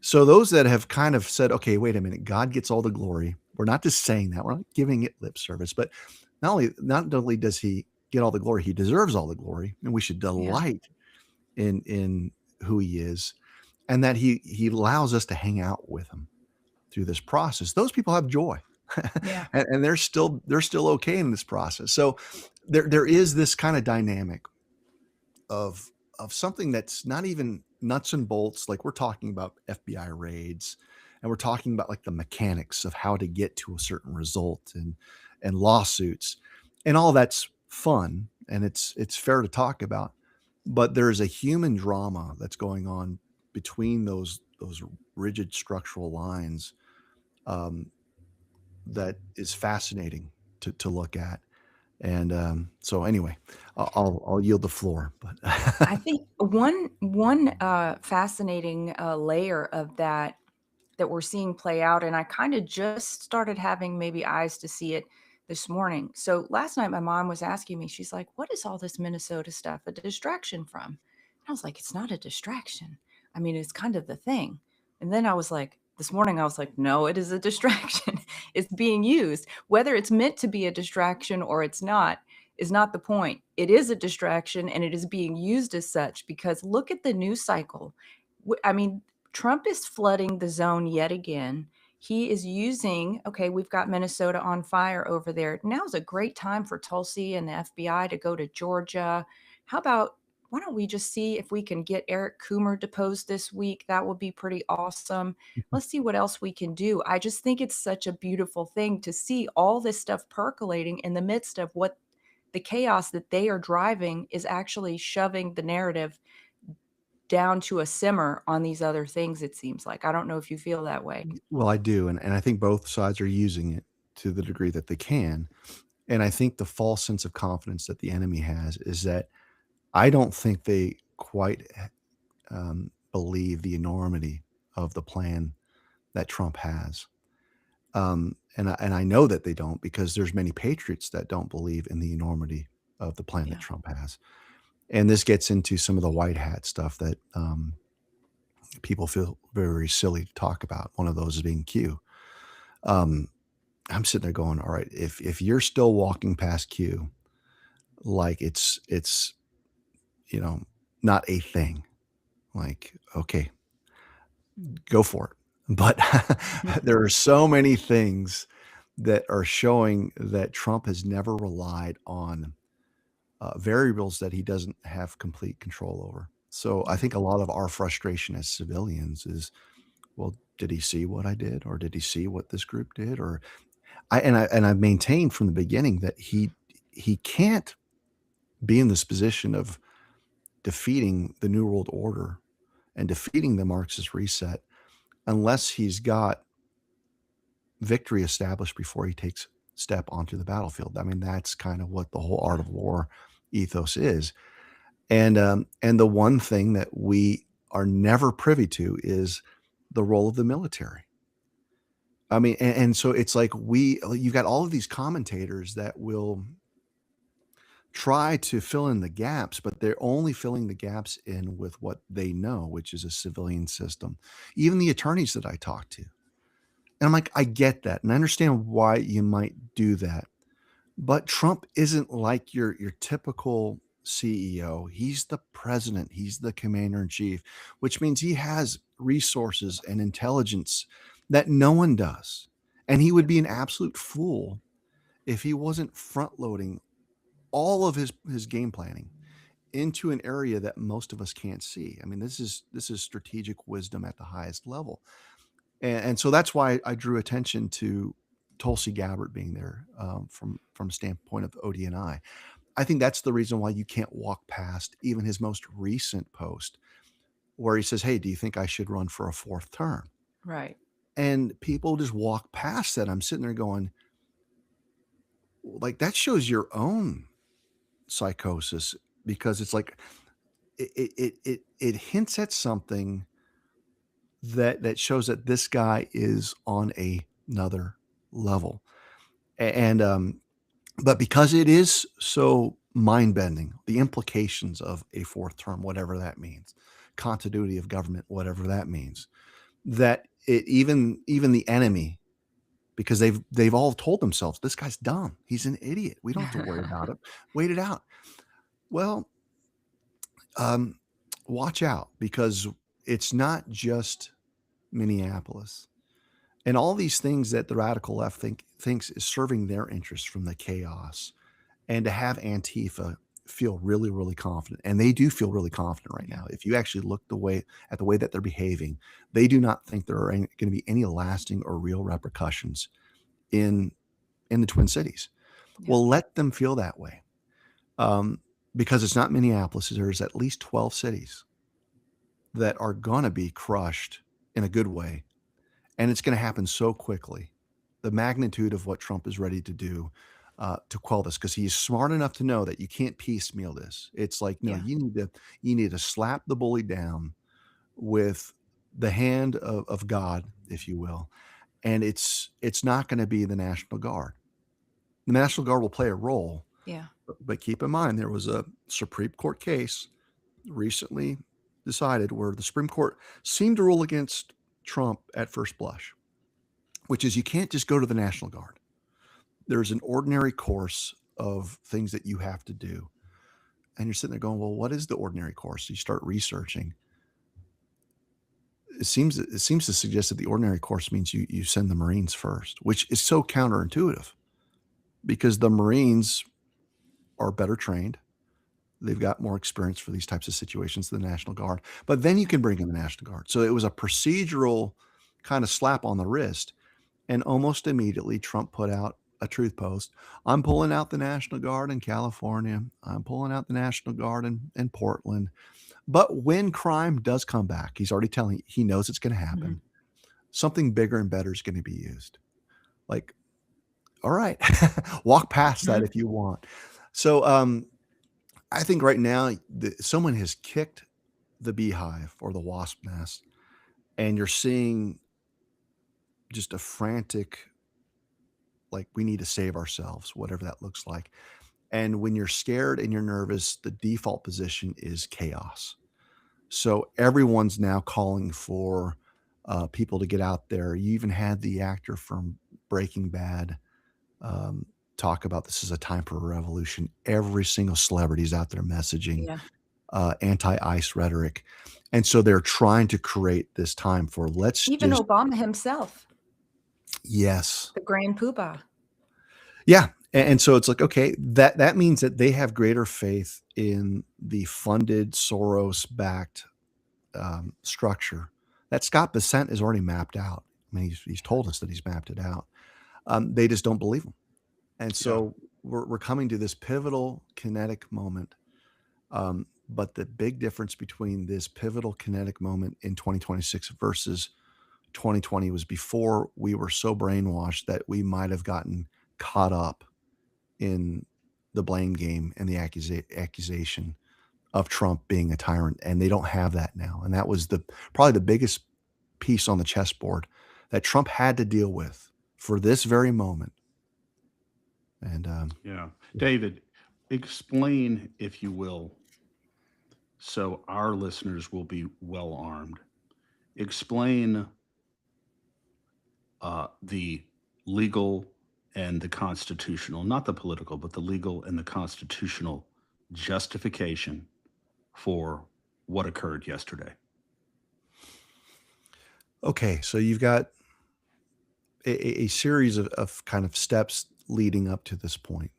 So those that have kind of said, okay, wait a minute, God gets all the glory. We're not just saying that. We're not giving it lip service, but not only does he get all the glory, he deserves all the glory, and we should delight in who he is, and that he allows us to hang out with him through this process. Those people have joy. Yeah. and they're still okay in this process. So there is this kind of dynamic of something that's not even nuts and bolts. Like we're talking about FBI raids, and we're talking about like the mechanics of how to get to a certain result and lawsuits, and all that's fun and it's fair to talk about. But there's a human drama that's going on between those rigid structural lines that is fascinating to look at. And so anyway, I'll yield the floor. But I think one fascinating layer of that we're seeing play out, and I kind of just started having maybe eyes to see it this morning. So last night, my mom was asking me, she's like, "What is all this Minnesota stuff a distraction from?" And I was like, "It's not a distraction. I mean, it's kind of the thing." And then I was like, this morning, I was like, "No, it is a distraction. It's being used. Whether it's meant to be a distraction or it's not is not the point. It is a distraction and it is being used as such because look at the news cycle. I mean, Trump is flooding the zone yet again. He is using, okay, we've got Minnesota on fire over there. Now's a great time for Tulsi and the FBI to go to Georgia. How about, why don't we just see if we can get Eric Coomer deposed this week? That would be pretty awesome. Let's see what else we can do. I just think it's such a beautiful thing to see all this stuff percolating in the midst of what the chaos that they are driving is actually shoving the narrative down to a simmer on these other things, it seems like. I don't know if you feel that way. well, I do, and I think both sides are using it to the degree that they can. And I think the false sense of confidence that the enemy has is that I don't think they quite believe the enormity of the plan that Trump has. And I know that they don't because there's many patriots that don't believe in the enormity of the plan that Trump has. And this gets into some of the white hat stuff that people feel very, very silly to talk about. One of those is being Q. I'm sitting there going, all right, if you're still walking past Q like it's not a thing, Like, okay, go for it. But there are so many things that are showing that Trump has never relied on variables that he doesn't have complete control over. So I Yeah. think a lot of our frustration as civilians is, well, did he see what I did, or did he see what this group did, or I've maintained from the beginning that he can't be in this position of defeating the New World Order and defeating the Marxist reset unless he's got victory established before he takes step onto the battlefield. I mean, that's kind of what the whole art Yeah. of war ethos is. And the one thing that we are never privy to is the role of the military. I mean, and so it's like you've got all of these commentators that will try to fill in the gaps, but they're only filling the gaps in with what they know, which is a civilian system. Even the attorneys that I talk to. And I'm like, I get that. And I understand why you might do that. But Trump isn't like your typical CEO. He's the president, he's the commander in chief, which means he has resources and intelligence that no one does. And he would be an absolute fool if he wasn't front loading all of his game planning into an area that most of us can't see. I mean, this is strategic wisdom at the highest level. And so that's why I drew attention to Tulsi Gabbard being there from a standpoint of ODNI. I think that's the reason why you can't walk past even his most recent post where he says, "Hey, do you think I should run for a fourth term?" Right. And people just walk past that. I'm sitting there going, like, that shows your own psychosis, because it's like it hints at something that shows that this guy is on another level. And but because it is so mind bending, the implications of a fourth term, whatever that means, continuity of government, whatever that means, that it even the enemy, because they've all told themselves this guy's dumb, he's an idiot, we don't have to worry about it, wait it out. Well, um, watch out, because it's not just Minneapolis. And all these things that the radical left thinks is serving their interests from the chaos, and to have Antifa feel really, really confident, and they do feel really confident right Yeah. now. If you actually look at the way that they're behaving, they do not think there are going to be any lasting or real repercussions in the Twin Cities. Yeah. Well, let them feel that way, because it's not Minneapolis. There's at least 12 cities that are going to be crushed in a good way. And it's going to happen so quickly. The magnitude of what Trump is ready to do to quell this, because he's smart enough to know that you can't piecemeal this. It's like, no, Yeah. you need to slap the bully down with the hand of God, if you will. And it's not going to be the National Guard. The National Guard will play a role, Yeah. but keep in mind there was a Supreme Court case recently decided where the Supreme Court seemed to rule against Trump at first blush, which is you can't just go to the National Guard. There's an ordinary course of things that you have to do. And you're sitting there going, well, what is the ordinary course? You start researching. It seems to suggest that the ordinary course means you send the Marines first, which is so counterintuitive, because the Marines are better trained. They've got more experience for these types of situations than the National Guard. But then you can bring in the National Guard. So it was a procedural kind of slap on the wrist. And almost immediately, Trump put out a truth post. I'm pulling out the National Guard in California. I'm pulling out the National Guard in Portland. But when crime does come back, he's already telling, he knows it's going to happen. Mhm. Something bigger and better is going to be used. Like, all right, walk past that if you want. So I think right now someone has kicked the beehive or the wasp nest, and you're seeing just a frantic, like, we need to save ourselves, whatever that looks like. And when you're scared and you're nervous, the default position is chaos. So everyone's now calling for people to get out there. You even had the actor from Breaking Bad talk about this is a time for a revolution. Every single celebrity is out there messaging. Yeah. anti-ICE rhetoric. And so they're trying to create this time for Even Obama himself, yes. the grand poobah. Yeah. And so it's like, okay, that means that they have greater faith in the funded Soros-backed structure that Scott Bessent is already mapped out. I mean, he's told us that he's mapped it out. They just don't believe him. And so we're coming to this pivotal kinetic moment. But the big difference between this pivotal kinetic moment in 2026 versus 2020 was before we were so brainwashed that we might have gotten caught up in the blame game and the accusation of Trump being a tyrant. And they don't have that now. And that was probably the biggest piece on the chessboard that Trump had to deal with for this very moment. And David, explain, if you will, so our listeners will be well armed. Explain the legal and the constitutional, not the political, but the legal and the constitutional justification for what occurred yesterday. Okay, so you've got a series of kind of steps leading up to this point.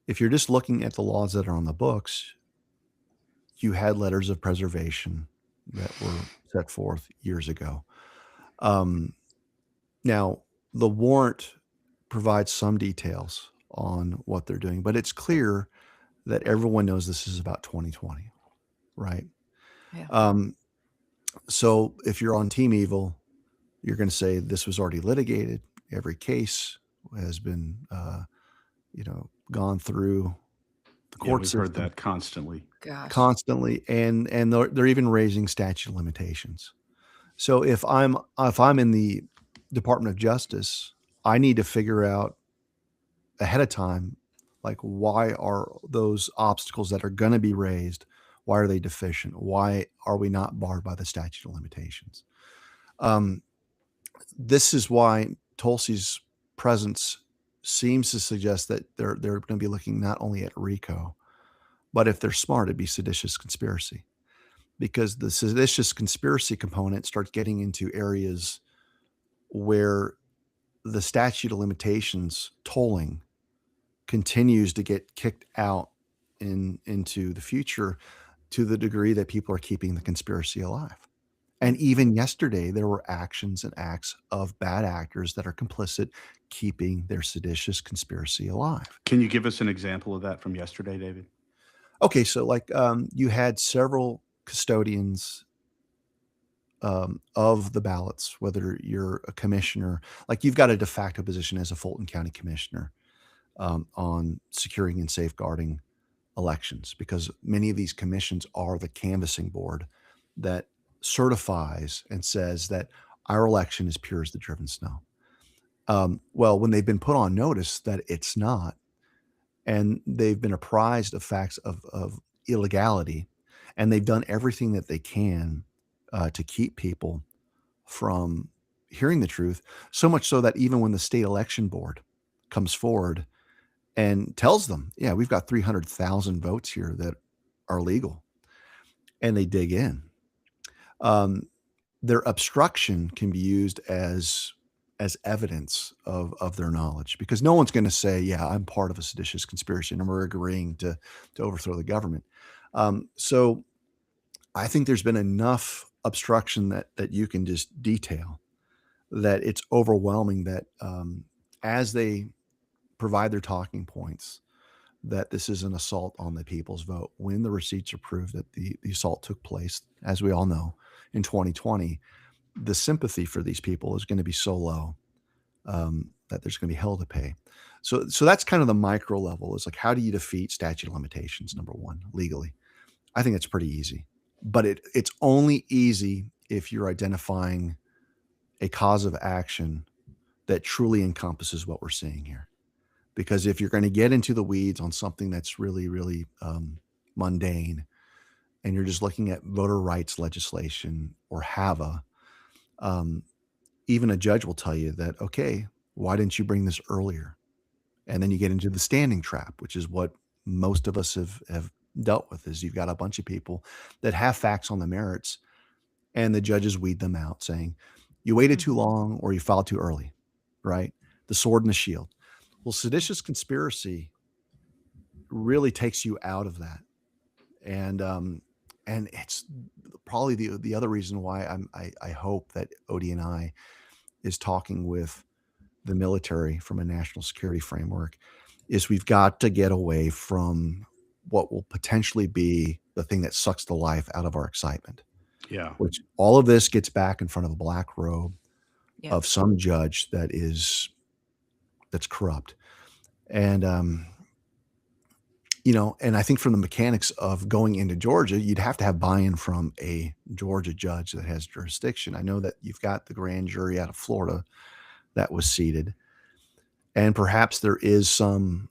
If you're just looking at the laws that are on the books, you had letters of preservation that were set forth years ago. Now, the warrant provides some details on what they're doing, but it's clear that everyone knows this is about 2020, right? Yeah. So if you're on Team Evil, you're going to say this was already litigated. Every case has been, gone through the court system. We've heard that constantly. Gosh. Constantly, and they're even raising statute of limitations. So if I'm in the Department of Justice, I need to figure out ahead of time, like, why are those obstacles that are going to be raised, why are they deficient? Why are we not barred by the statute of limitations? This is why Tulsi's presence seems to suggest that they're going to be looking not only at RICO, but if they're smart, it'd be seditious conspiracy, because the seditious conspiracy component starts getting into areas where the statute of limitations tolling continues to get kicked out into the future to the degree that people are keeping the conspiracy alive. And even yesterday, there were actions and acts of bad actors that are complicit, keeping their seditious conspiracy alive. Can you give us an example of that from yesterday, David? Okay, so you had several custodians of the ballots, whether you're a commissioner, like you've got a de facto position as a Fulton County commissioner on securing and safeguarding elections, because many of these commissions are the canvassing board that certifies and says that our election is pure as the driven snow. Well, when they've been put on notice that it's not, and they've been apprised of facts of illegality, and they've done everything that they can to keep people from hearing the truth, so much so that even when the state election board comes forward and tells them, yeah, we've got 300,000 votes here that are legal, and they dig in, their obstruction can be used as evidence of their knowledge, because no one's going to say, yeah, I'm part of a seditious conspiracy and we're agreeing to overthrow the government. So I think there's been enough obstruction that you can just detail that it's overwhelming that as they provide their talking points, that this is an assault on the people's vote, when the receipts are proved that the assault took place, as we all know, in 2020. The sympathy for these people is going to be so low that there's going to be hell to pay. So that's kind of the micro level. Is like, how do you defeat statute of limitations, number one, legally? I think it's pretty easy, but it's only easy if you're identifying a cause of action that truly encompasses what we're seeing here. Because if you're going to get into the weeds on something that's really, really mundane, and you're just looking at voter rights legislation or HAVA, even a judge will tell you that, okay, why didn't you bring this earlier? And then you get into the standing trap, which is what most of us have dealt with, is you've got a bunch of people that have facts on the merits, and the judges weed them out, saying, you waited too long or you filed too early, right? The sword and the shield. Well, seditious conspiracy really takes you out of that. And it's probably the other reason why I hope that ODNI is talking with the military from a national security framework, is we've got to get away from what will potentially be the thing that sucks the life out of our excitement. Yeah. Which all of this gets back in front of a black robe Yeah. of some judge that's corrupt. And and I think from the mechanics of going into Georgia, you'd have to have buy-in from a Georgia judge that has jurisdiction. I know that you've got the grand jury out of Florida that was seated, and perhaps there is some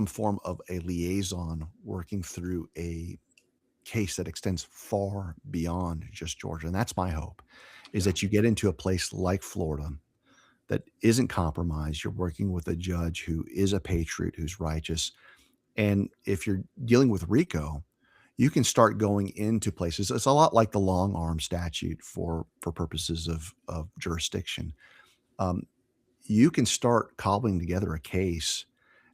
form of a liaison working through a case that extends far beyond just Georgia. And that's my hope, is that you get into a place like Florida that isn't compromised. You're working with a judge who is a patriot, who's righteous. And if you're dealing with RICO, you can start going into places. It's a lot like the long arm statute for purposes of jurisdiction. You can start cobbling together a case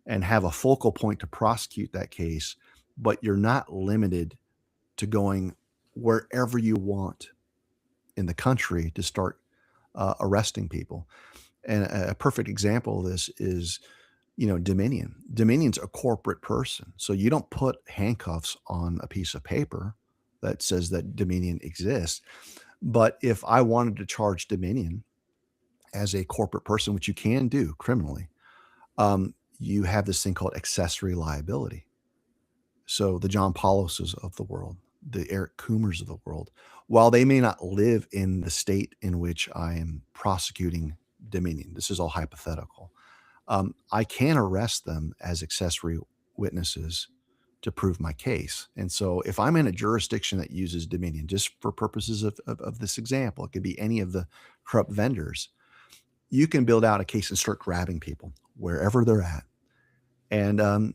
and have a focal point to prosecute that case, but you're not limited to going wherever you want in the country to start arresting people. And a perfect example of this is, Dominion. Dominion's a corporate person. So you don't put handcuffs on a piece of paper that says that Dominion exists. But if I wanted to charge Dominion as a corporate person, which you can do criminally, you have this thing called accessory liability. So the John Pauloses of the world, the Eric Coomers of the world, while they may not live in the state in which I am prosecuting Dominion, this is all hypothetical, I can arrest them as accessory witnesses to prove my case. And so if I'm in a jurisdiction that uses Dominion, just for purposes of this example, it could be any of the corrupt vendors, you can build out a case and start grabbing people wherever they're at, and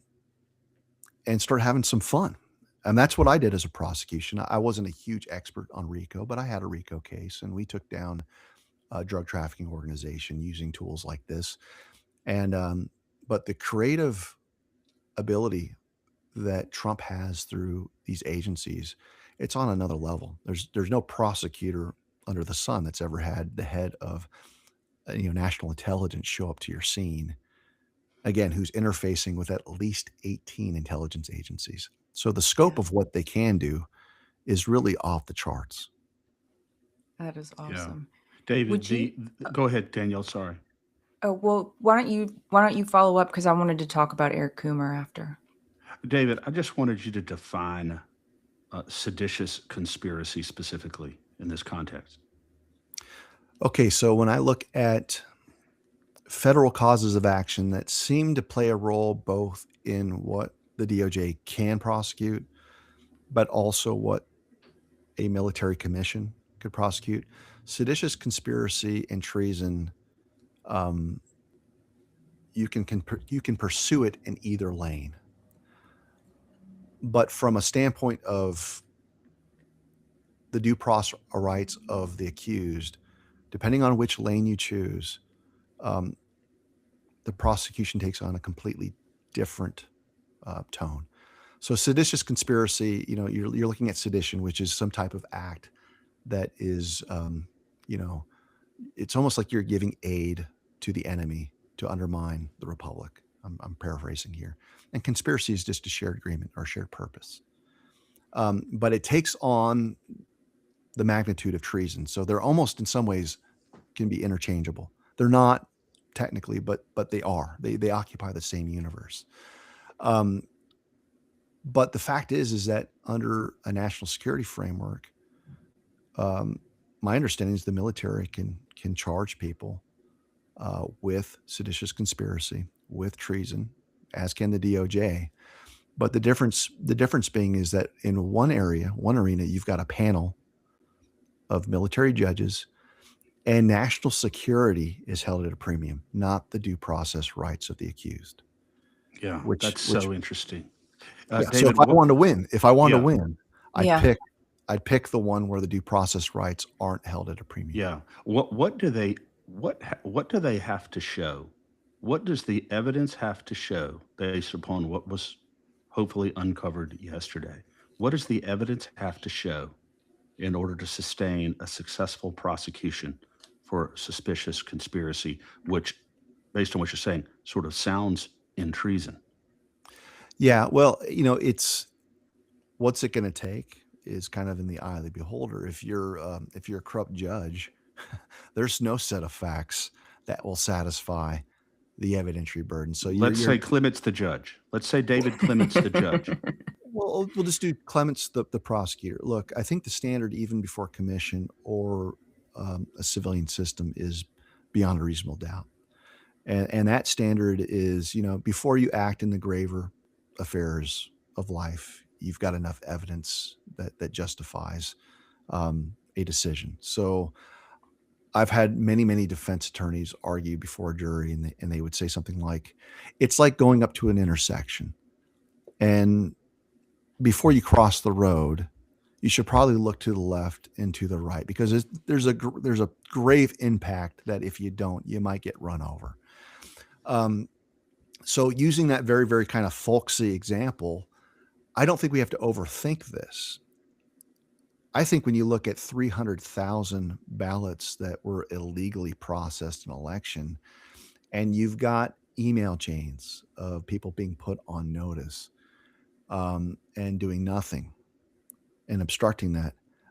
start having some fun. And that's what I did as a prosecution. I wasn't a huge expert on RICO, but I had a RICO case, and we took down a drug trafficking organization using tools like this. And but the creative ability that Trump has through these agencies, it's on another level. There's no prosecutor under the sun that's ever had the head of national intelligence show up to your scene, again, who's interfacing with at least 18 intelligence agencies. So the scope of what they can do is really off the charts. That is awesome. David, Would you? go ahead, Danielle. Sorry. Oh, well, why don't you follow up, because I wanted to talk about Eric Coomer after. David, I just wanted you to define seditious conspiracy specifically in this context. Okay, so when I look at federal causes of action that seem to play a role both in what the DOJ can prosecute, but also what a military commission could prosecute, seditious conspiracy and treason, you can pursue it in either lane. But from a standpoint of the due process rights of the accused, depending on which lane you choose, the prosecution takes on a completely different tone. So seditious conspiracy, you're looking at sedition, which is some type of act that is, it's almost like you're giving aid to the enemy to undermine the republic. I'm paraphrasing here. And conspiracy is just a shared agreement or shared purpose. But it takes on the magnitude of treason. So they're almost in some ways can be interchangeable. They're not technically, but they are. They occupy the same universe. But the fact is that under a national security framework, my understanding is the military can charge people with seditious conspiracy, with treason, as can the DOJ. But the difference being is that in one arena, you've got a panel of military judges, and national security is held at a premium, not the due process rights of the accused. Yeah, that's so interesting. Yeah. So David, if I wanted to win, yeah, I'd pick the one where the due process rights aren't held at a premium. yeah. What do they what do they have to show? What does the evidence have to show based upon what was hopefully uncovered yesterday? What does the evidence have to show in order to sustain a successful prosecution for suspicious conspiracy, which, based on what you're saying, sort of sounds in treason? Yeah. Well, it's what's it going to take is kind of in the eye of the beholder. If you're a corrupt judge, there's no set of facts that will satisfy the evidentiary burden. So Let's say Clements the judge. Let's say David Clements the judge. well, we'll just do Clements the prosecutor. Look, I think the standard even before commission or a civilian system is beyond a reasonable doubt. And that standard is, before you act in the graver affairs of life, you've got enough evidence that justifies a decision. So I've had many, many defense attorneys argue before a jury, and they would say something like, it's like going up to an intersection. And before you cross the road, you should probably look to the left and to the right, because there's a grave impact that if you don't, you might get run over. So using that very, very kind of folksy example, I don't think we have to overthink this. I think when you look at 300,000 ballots that were illegally processed in an election, and you've got email chains of people being put on notice and doing nothing and obstructing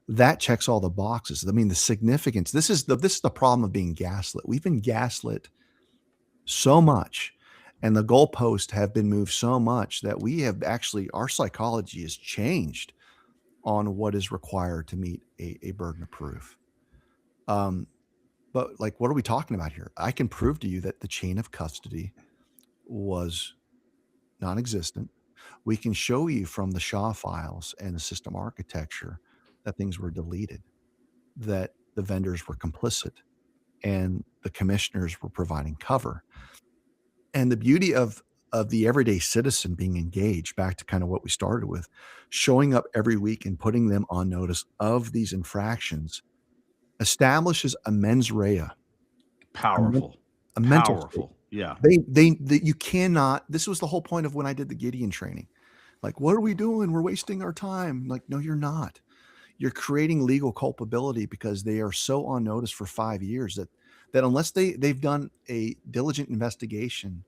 that checks all the boxes. I mean, the significance, this is the problem of being gaslit. We've been gaslit so much, and the goalposts have been moved so much that we have actually, our psychology has changed on what is required to meet a burden of proof. But like, what are we talking about here? I can prove to you that the chain of custody was non-existent. We can show you from the SHA files and the system architecture that things were deleted, that the vendors were complicit, and the commissioners were providing cover. And the beauty of the everyday citizen being engaged, back to kind of what we started with, showing up every week and putting them on notice of these infractions, establishes a mens rea. Powerful. A mental Powerful. state. Yeah. You cannot, this was the whole point of when I did the Gideon training. Like, what are we doing? We're wasting our time. Like, no, you're not. You're creating legal culpability because they are so on notice for 5 years that unless they've done a diligent investigation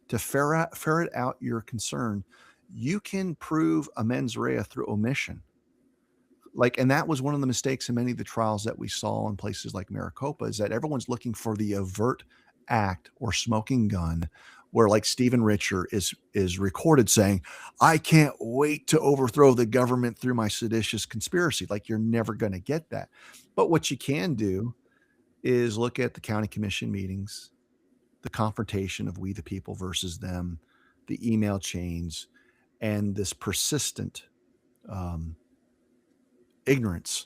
to ferret out your concern, you can prove a mens rea through omission. And that was one of the mistakes in many of the trials that we saw in places like Maricopa, is that everyone's looking for the overt act or smoking gun, where like Stephen Richer is recorded saying, I can't wait to overthrow the government through my seditious conspiracy. Like, you're never going to get that. But what you can do is look at the county commission meetings, the confrontation of we the people versus them, the email chains, and this persistent ignorance.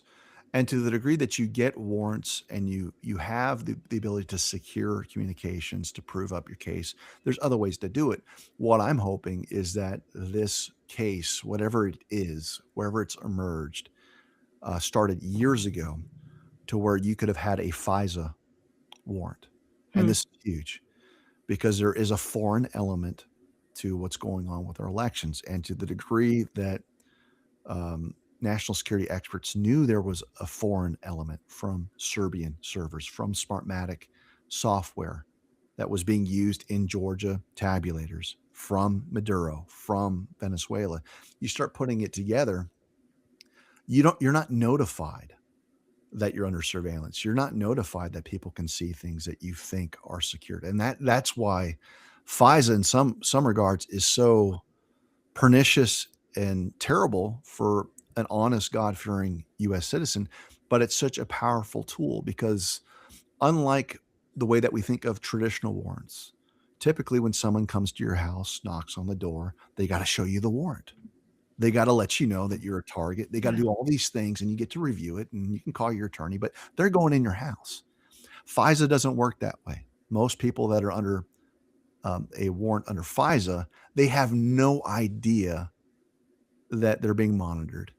And to the degree that you get warrants and you have the ability to secure communications to prove up your case, there's other ways to do it. What I'm hoping is that this case, whatever it is, wherever it's emerged, started years ago, to where you could have had a FISA warrant. And this is huge, because there is a foreign element to what's going on with our elections. And to the degree that national security experts knew there was a foreign element from Serbian servers, from Smartmatic software that was being used in Georgia tabulators, from Maduro, from Venezuela, you start putting it together. You're not notified that you're under surveillance. You're not notified that people can see things that you think are secured. And that's why FISA in some regards is so pernicious and terrible for an honest, God-fearing U.S. citizen, but it's such a powerful tool, because unlike the way that we think of traditional warrants, typically when someone comes to your house, knocks on the door, they got to show you the warrant. They got to let you know that you're a target. They got to do all these things, and you get to review it, and you can call your attorney, but they're going in your house. FISA doesn't work that way. Most people that are under a warrant under FISA, they have no idea that they're being monitored.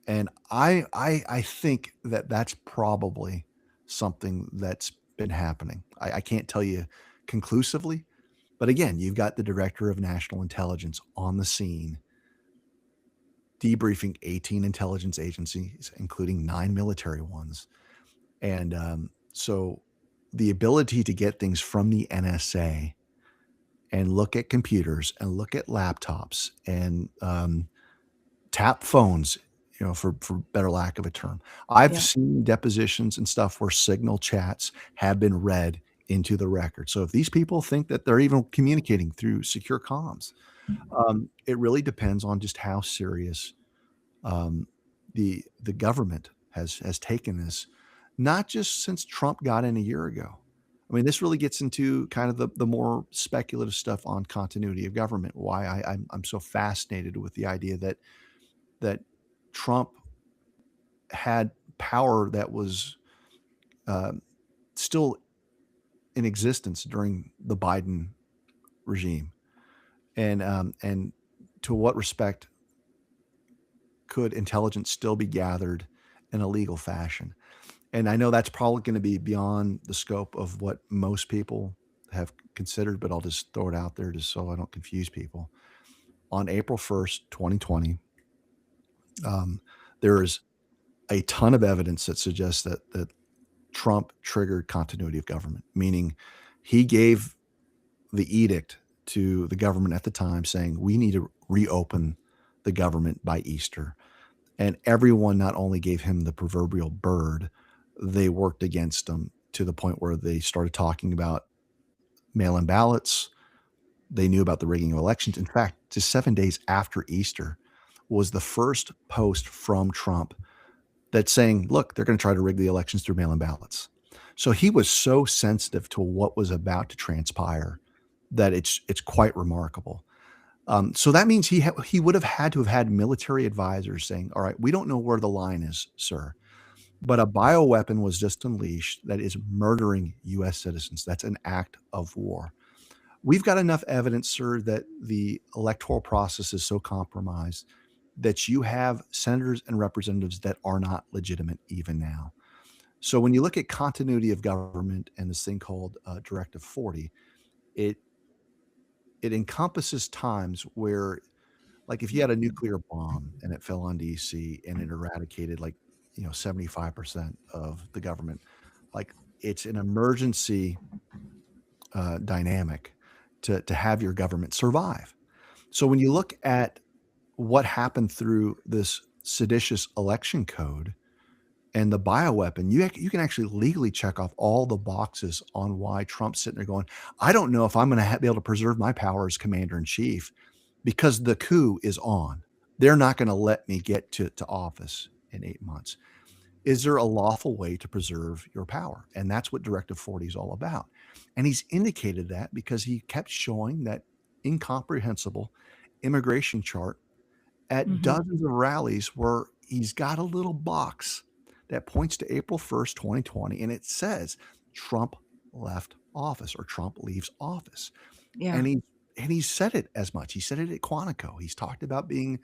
And I think that that's probably something that's been happening. I can't tell you conclusively, but again, you've got the director of national intelligence on the scene debriefing 18 intelligence agencies, including 9 military ones. And so the ability to get things from the NSA and look at computers and look at laptops and tap phones, for better lack of a term. I've Yeah. seen depositions and stuff where signal chats have been read into the record. So if these people think that they're even communicating through secure comms, it really depends on just how serious the government has taken this, not just since Trump got in a year ago. I mean, this really gets into kind of the more speculative stuff on continuity of government. Why I'm so fascinated with the idea that Trump had power that was uh, still in existence during the Biden regime, and to what respect could intelligence still be gathered in a legal fashion? And I know that's probably going to be beyond the scope of what most people have considered, but I'll just throw it out there just so I don't confuse people. On April 1st, 2020, there is a ton of evidence that suggests that Trump triggered continuity of government, meaning he gave the edict to the government at the time saying we need to reopen the government by Easter. And everyone not only gave him the proverbial bird, they worked against him to the point where they started talking about mail-in ballots. They knew about the rigging of elections. In fact, just 7 days after Easter was the first post from Trump that's saying, look, they're going to try to rig the elections through mail-in ballots. So he was so sensitive to what was about to transpire that it's quite remarkable. So that means he would have had to have had military advisors saying, all right, we don't know where the line is, sir, but a bioweapon was just unleashed that is murdering U.S. citizens. That's an act of war. We've got enough evidence, sir, that the electoral process is so compromised that you have senators and representatives that are not legitimate even now. So when you look at continuity of government and this thing called Directive 40, it encompasses times where, like, if you had a nuclear bomb and it fell on DC and it eradicated 75% of the government, like, it's an emergency dynamic to have your government survive. So when you look at what happened through this seditious election code and the bioweapon, you can actually legally check off all the boxes on why Trump's sitting there going, I don't know if I'm going to be able to preserve my power as commander in chief because the coup is on. They're not going to let me get to office in 8 months. Is there a lawful way to preserve your power? And that's what Directive 40 is all about. And he's indicated that because he kept showing that incomprehensible immigration chart at dozens of rallies where he's got a little box that points to April 1st, 2020, and it says Trump left office or Trump leaves office. Yeah. And he said it as much. He said it at Quantico. He's talked about being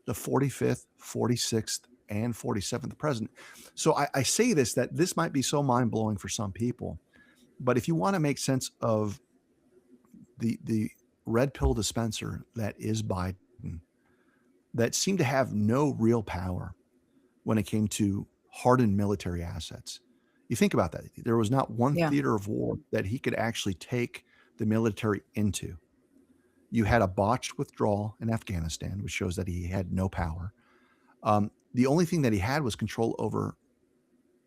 the 45th, 46th, and 47th president. So I say this, that this might be so mind-blowing for some people, but if you want to make sense of the red pill dispenser that is Biden, that seemed to have no real power when it came to hardened military assets. You think about that. There was not one theater of war that he could actually take the military into. You had a botched withdrawal in Afghanistan, which shows that he had no power. The only thing that he had was control over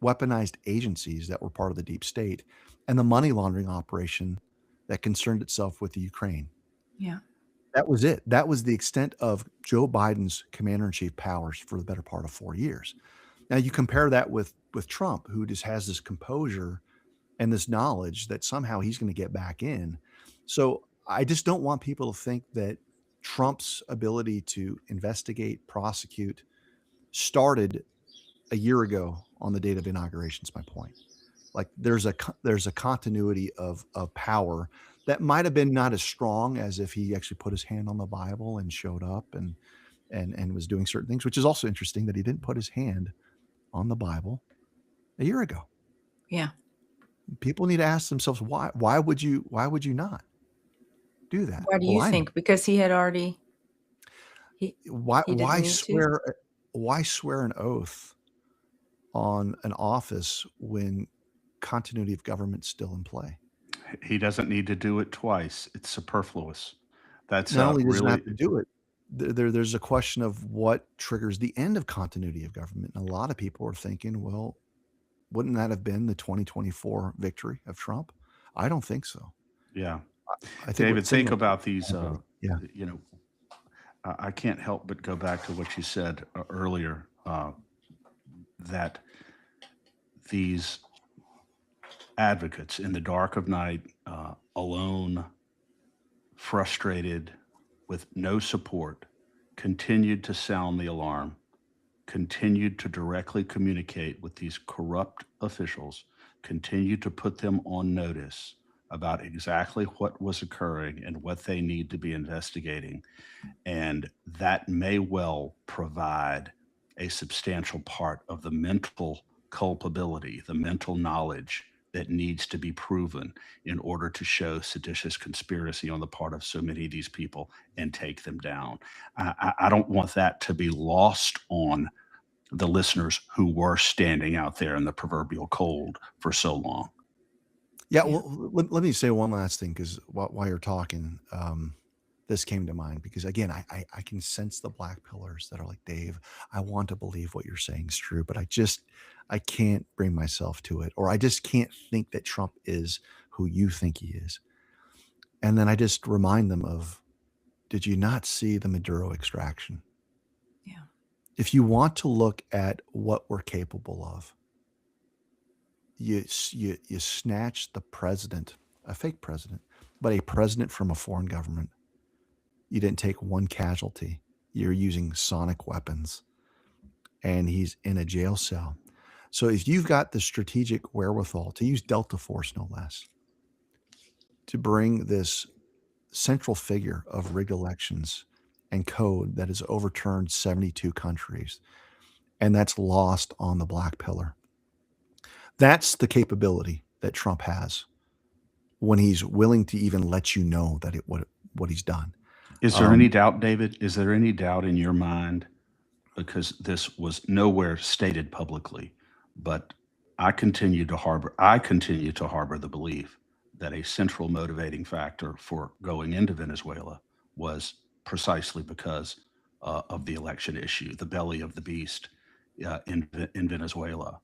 weaponized agencies that were part of the deep state and the money laundering operation that concerned itself with the Ukraine. Yeah. That was it. That was the extent of Joe Biden's commander-in-chief powers for the better part of 4 years. Now you compare that with Trump, who just has this composure and this knowledge that somehow he's going to get back in. So I just don't want people to think that Trump's ability to investigate, prosecute started a year ago on the date of inauguration is my point. Like there's a continuity of power that might have been not as strong as if he actually put his hand on the Bible and showed up and and was doing certain things, which is also interesting that he didn't put his hand on the Bible a year ago. Yeah. People need to ask themselves, why would you not do that? Why do you think? Because he had already he Why he didn't need to? why swear an oath on an office when continuity of government's still in play? He doesn't need to do it twice. It's superfluous. That's Not only does he really have to do it, there's a question of what triggers the end of continuity of government. And a lot of people are thinking, well, wouldn't that have been the 2024 victory of Trump? I don't think so. yeah. I think David, what think signals about these. yeah. You know, I can't help but go back to what you said earlier, that these advocates in the dark of night, alone, frustrated, with no support, continued to sound the alarm, continued to directly communicate with these corrupt officials, continued to put them on notice about exactly what was occurring and what they need to be investigating. And that may well provide a substantial part of the mental culpability, the mental knowledge that needs to be proven in order to show seditious conspiracy on the part of so many of these people and take them down. I don't want that to be lost on the listeners who were standing out there in the proverbial cold for so long. Yeah, Yeah. well, let me say one last thing, because while you're talking, this came to mind, because again, I can sense the black pillars that are like, Dave, I want to believe what you're saying is true, but I can't bring myself to it, or I just can't think that Trump is who you think he is. And then I just remind them of, did you not see the Maduro extraction? Yeah. If you want to look at what we're capable of, you snatch the president, a fake president, but a president from a foreign government. You didn't take one casualty. You're using sonic weapons, and he's in a jail cell. So if you've got the strategic wherewithal to use Delta Force, no less, to bring this central figure of rigged elections and code that has overturned 72 countries, and that's lost on the black pillar, that's the capability that Trump has when he's willing to even let you know that what he's done. Is there any doubt, David? Is there any doubt in your mind? Because this was nowhere stated publicly, but I continue to harbor the belief that a central motivating factor for going into Venezuela was precisely because of the election issue, the belly of the beast in Venezuela.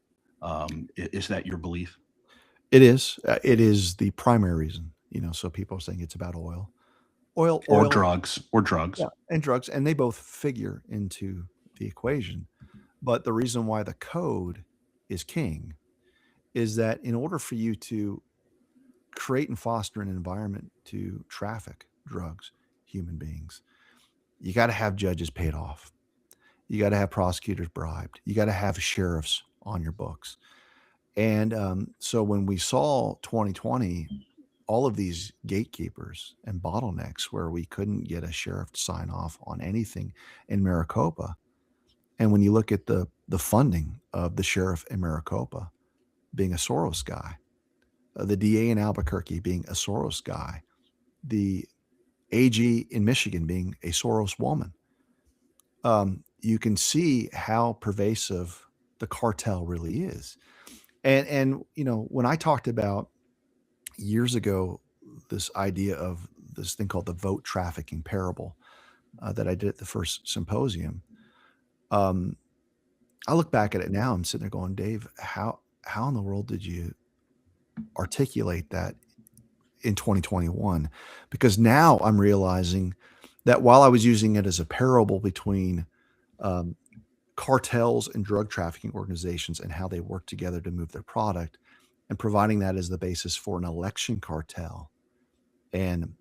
Is that your belief? It is. It is the primary reason. So people are saying it's about oil, Or drugs, yeah, and drugs, and they both figure into the equation. But the reason why the code is king is that in order for you to create and foster an environment to traffic drugs, human beings, you got to have judges paid off. You got to have prosecutors bribed. You got to have sheriffs on your books. And so when we saw 2020, all of these gatekeepers and bottlenecks where we couldn't get a sheriff to sign off on anything in Maricopa, and when you look at the funding of the sheriff in Maricopa being a Soros guy, the DA in Albuquerque being a Soros guy, the AG in Michigan being a Soros woman, you can see how pervasive the cartel really is. And when I talked about years ago this idea of this thing called the vote trafficking parable that I did at the first symposium, I look back at it now. I'm sitting there going, Dave, how in the world did you articulate that in 2021? Because now I'm realizing that while I was using it as a parable between cartels and drug trafficking organizations and how they work together to move their product, and providing that as the basis for an election cartel and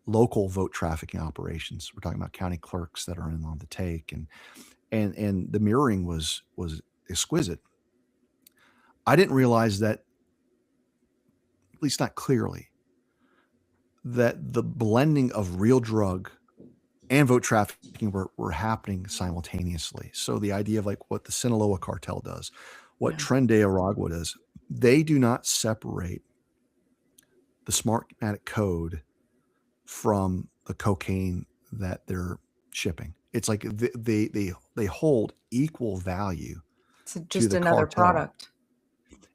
local vote trafficking operations. We're talking about county clerks that are in on the take, and the mirroring was exquisite. I didn't realize that, at least not clearly, that the blending of real drug and vote trafficking were happening simultaneously. So the idea of like what the Sinaloa cartel does, what Yeah. Tren de Aragua does, they do not separate the Smartmatic code from the cocaine that they're shipping. It's like they hold equal value It's to just the another cartel. product.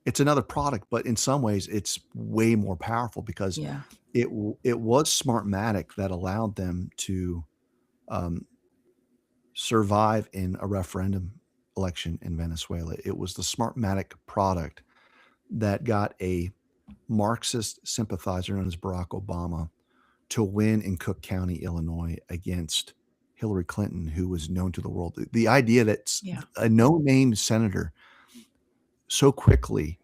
It's another product, but in some ways it's way more powerful because Yeah. it was Smartmatic that allowed them to survive in a referendum election in Venezuela. It was the Smartmatic product that got a Marxist sympathizer known as Barack Obama to win in Cook County, Illinois, against Hillary Clinton, who was known to the world. The idea that Yeah. a no-name senator so quickly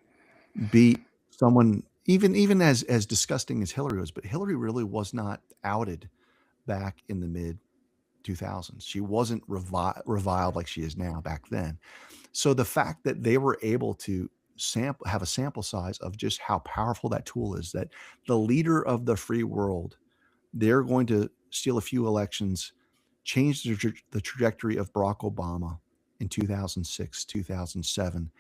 beat someone, even as disgusting as Hillary was, but Hillary really was not outed back in the mid 2000s. She wasn't reviled like she is now back then. So the fact that they were able to have a sample size of just how powerful that tool is, that the leader of the free world, they're going to steal a few elections, change the trajectory of Barack Obama in 2006, 2007,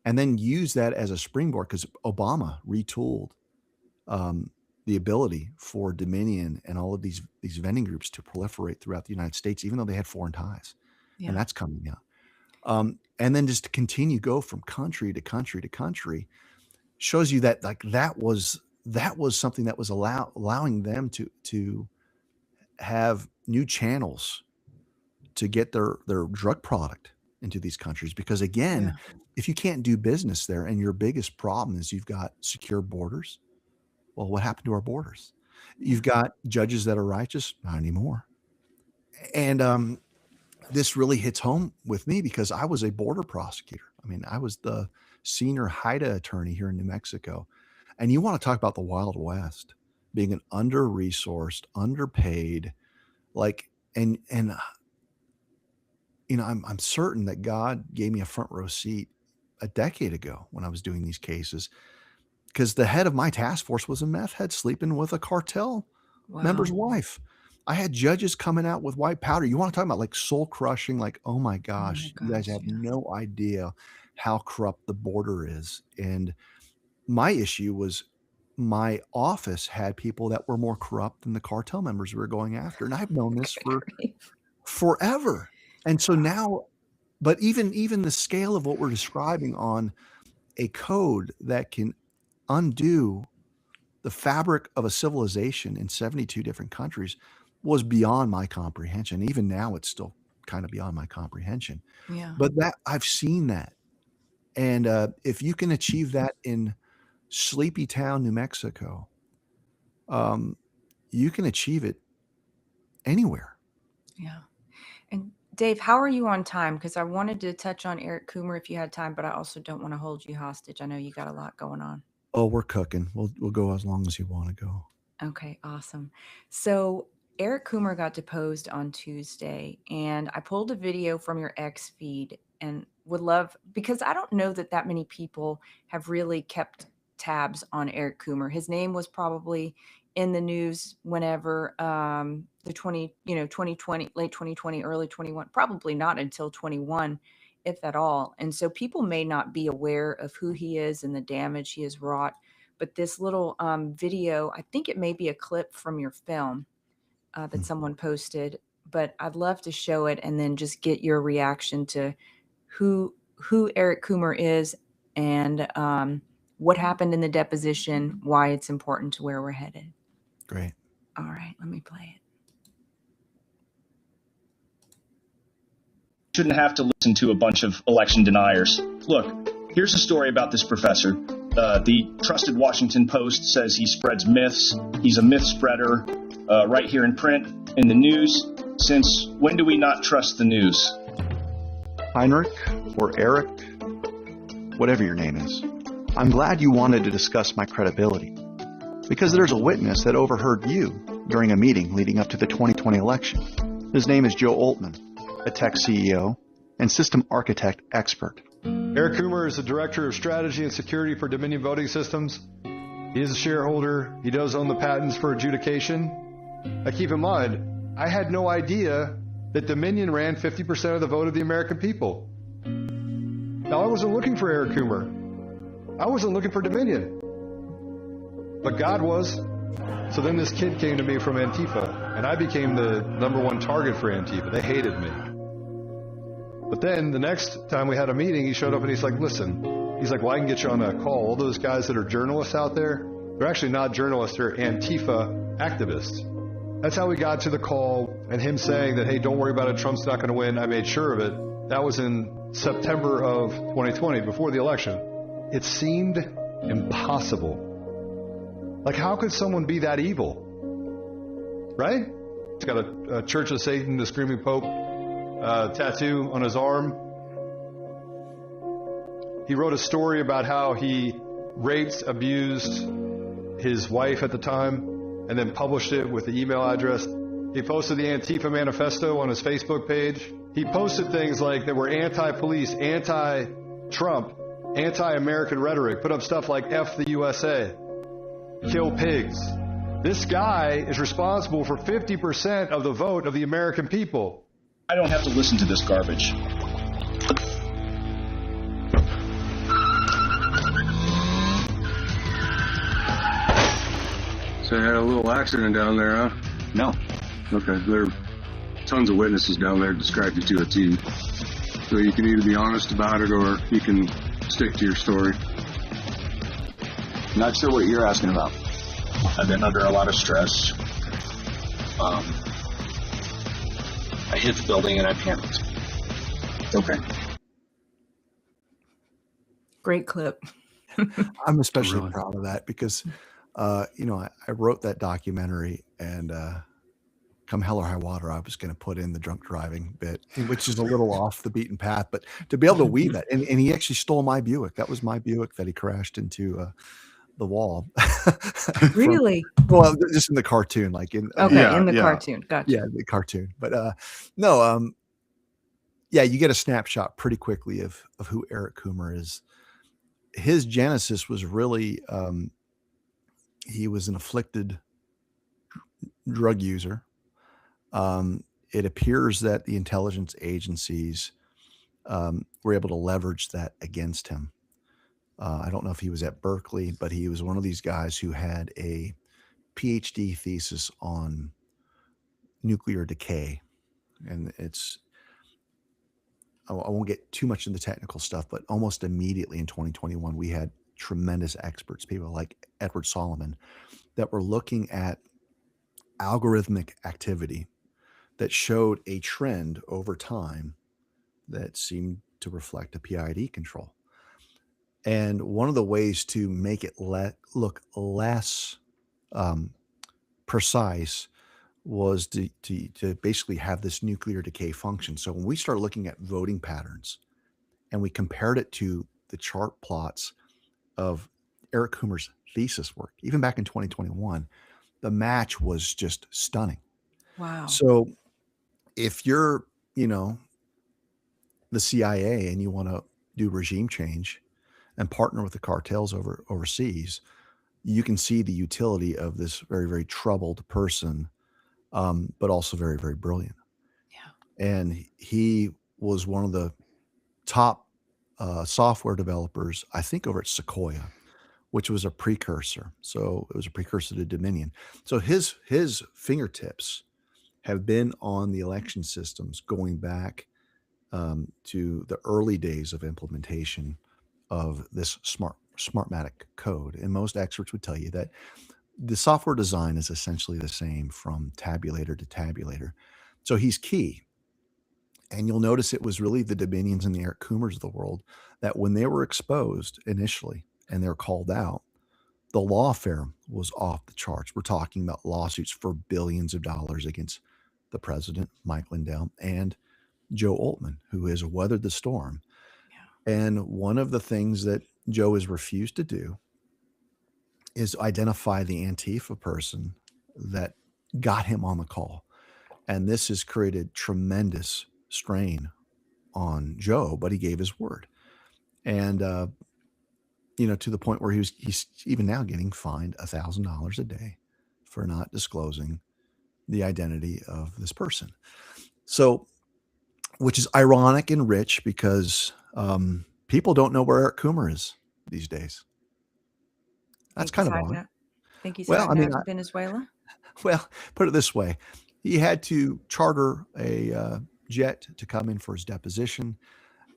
and then use that as a springboard because Obama retooled the ability for Dominion and all of these vending groups to proliferate throughout the United States, even though they had foreign ties. Yeah. And that's coming out. And then just to continue go from country to country to country shows you that like that was something that was allowing them to have new channels to get their drug product into these countries. Because again, if you can't do business there and your biggest problem is you've got secure borders, well, what happened to our borders? You've got judges that are righteous, not anymore. And this really hits home with me because I was a border prosecutor. I mean, I was the senior HIDTA attorney here in New Mexico. And you want to talk about the Wild West, being an under-resourced, underpaid, like, and you know, I'm certain that God gave me a front row seat a decade ago when I was doing these cases, because the head of my task force was a meth head sleeping with a cartel member's wife. I had judges coming out with white powder. You want to talk about like soul crushing, like, oh my gosh, you guys have no idea how corrupt the border is. And my issue was my office had people that were more corrupt than the cartel members we were going after. And I've known this for forever. And so now, but even the scale of what we're describing on a code that can undo the fabric of a civilization in 72 different countries was beyond my comprehension. Even now, it's still kind of beyond my comprehension. Yeah. But that I've seen that. And if you can achieve that in Sleepy Town, New Mexico, you can achieve it anywhere. Yeah. And Dave, how are you on time? Because I wanted to touch on Eric Coomer if you had time, but I also don't want to hold you hostage. I know you got a lot going on. Oh, we're cooking. We'll go as long as you want to go. Okay, awesome. So Eric Coomer got deposed on Tuesday, and I pulled a video from your X feed and would love, because I don't know that many people have really kept tabs on Eric Coomer. His name was probably in the news whenever the 2020, late 2020, early 21, probably not until 21, if at all. And so people may not be aware of who he is and the damage he has wrought. But this little video, I think it may be a clip from your film that someone posted, but I'd love to show it and then just get your reaction to who Eric Coomer is and what happened in the deposition, why it's important to where we're headed. Great. All right, let me play it. Shouldn't have to listen to a bunch of election deniers. Look, here's a story about this professor. The trusted Washington Post says he spreads myths. He's a myth spreader right here in print, in the news. Since when do we not trust the news? Heinrich or Eric, whatever your name is, I'm glad you wanted to discuss my credibility, because there's a witness that overheard you during a meeting leading up to the 2020 election. His name is Joe Altman, a tech CEO and system architect expert. Eric Coomer is the Director of Strategy and Security for Dominion Voting Systems. He is a shareholder. He does own the patents for adjudication. Now keep in mind, I had no idea that Dominion ran 50% of the vote of the American people. Now, I wasn't looking for Eric Coomer. I wasn't looking for Dominion. But God was. So then this kid came to me from Antifa, and I became the #1 target for Antifa. They hated me. But then the next time we had a meeting, he showed up and he's like, listen, he's like, well, I can get you on a call. All those guys that are journalists out there, they're actually not journalists, they're Antifa activists. That's how we got to the call, and him saying that, hey, don't worry about it, Trump's not going to win. I made sure of it. That was in September of 2020, before the election. It seemed impossible. Like, how could someone be that evil? Right? He's got a Church of Satan, the Screaming Pope tattoo on his arm. He wrote a story about how he raped, abused his wife at the time, and then published it with the email address. He posted the Antifa manifesto on his Facebook page. He posted things like that were anti-police, anti-Trump, anti-American rhetoric, put up stuff like F the USA, kill pigs. This guy is responsible for 50% of the vote of the American people. I don't have to listen to this garbage. So you had a little accident down there, huh? No. Okay, there are tons of witnesses down there described you to a T. So you can either be honest about it or you can stick to your story. Not sure what you're asking about. I've been under a lot of stress. I hit the building and I panicked. Okay. Great clip. I'm especially Really? proud of that because, I wrote that documentary, and come hell or high water, I was going to put in the drunk driving bit, which is a little off the beaten path, but to be able to weave that, and he actually stole my Buick. That was my Buick that he crashed into the wall. Really? Well, just in the cartoon, like in In the cartoon. Gotcha. Yeah, the cartoon. But no, you get a snapshot pretty quickly of who Eric Coomer is. His genesis was really he was an afflicted drug user. It appears that the intelligence agencies were able to leverage that against him. I don't know if he was at Berkeley, but he was one of these guys who had a PhD thesis on nuclear decay. And I won't get too much into the technical stuff, but almost immediately in 2021, we had tremendous experts, people like Edward Solomon, that were looking at algorithmic activity that showed a trend over time that seemed to reflect a PID control. And one of the ways to make it look less precise was to basically have this nuclear decay function. So when we started looking at voting patterns and we compared it to the chart plots of Eric Coomer's thesis work, even back in 2021, the match was just stunning. Wow. So if you're, the CIA and you want to do regime change and partner with the cartels overseas, you can see the utility of this very, very troubled person, but also very, very brilliant. Yeah. And he was one of the top software developers, I think, over at Sequoia, which was a precursor. So it was a precursor to Dominion. So his fingertips have been on the election systems going back to the early days of implementation of this Smartmatic code. And most experts would tell you that the software design is essentially the same from tabulator to tabulator. So he's key. And you'll notice it was really the Dominions and the Eric Coomers of the world that when they were exposed initially and they're called out, the lawfare was off the charts. We're talking about lawsuits for billions of dollars against the president, Mike Lindell, and Joe Altman, who has weathered the storm. Yeah. And one of the things that Joe has refused to do is identify the Antifa person that got him on the call. And this has created tremendous strain on Joe, but he gave his word. And, to the point where he's even now getting fined $1,000 a day for not disclosing the identity of this person. So, which is ironic and rich because people don't know where Eric Coomer is these days. That's kind of odd. Think he's Well, I hiding mean, out in Venezuela? Well, put it this way. He had to charter a jet to come in for his deposition.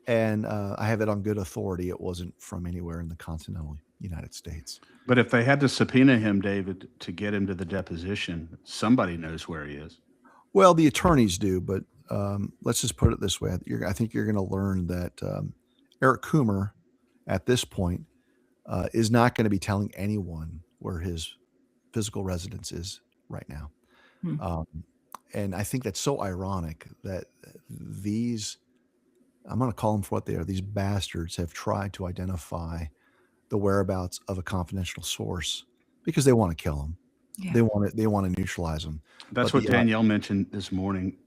And I have it on good authority. It wasn't from anywhere in the continental United States. But if they had to subpoena him, David, to get him to the deposition, somebody knows where he is. Well, the attorneys do, but let's just put it this way. I think you're going to learn that Eric Coomer, at this point, is not going to be telling anyone where his physical residence is right now. And I think that's so ironic that these, I'm going to call them for what they are, these bastards have tried to identify the whereabouts of a confidential source because they want to kill him. Yeah. They want to neutralize him. That's what Danielle mentioned this morning,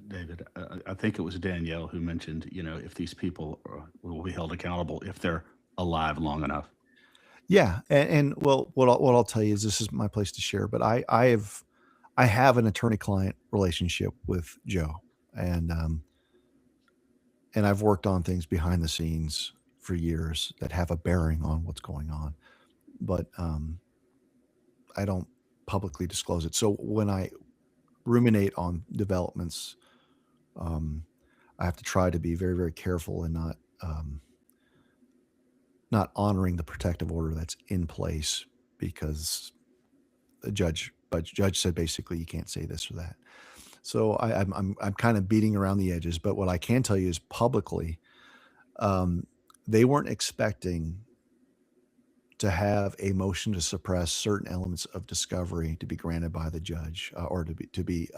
David. I think it was Danielle who mentioned, if these people will be held accountable if they're alive long enough. Yeah, and well, what I'll tell you is this is my place to share. But I have an attorney-client relationship with Joe, and I've worked on things behind the scenes for years that have a bearing on what's going on, but I don't publicly disclose it. So when I ruminate on developments, I have to try to be very, very careful and not honoring the protective order that's in place because the judge said basically you can't say this or that. So I'm kind of beating around the edges, but what I can tell you is publicly, they weren't expecting to have a motion to suppress certain elements of discovery to be granted by the judge or to be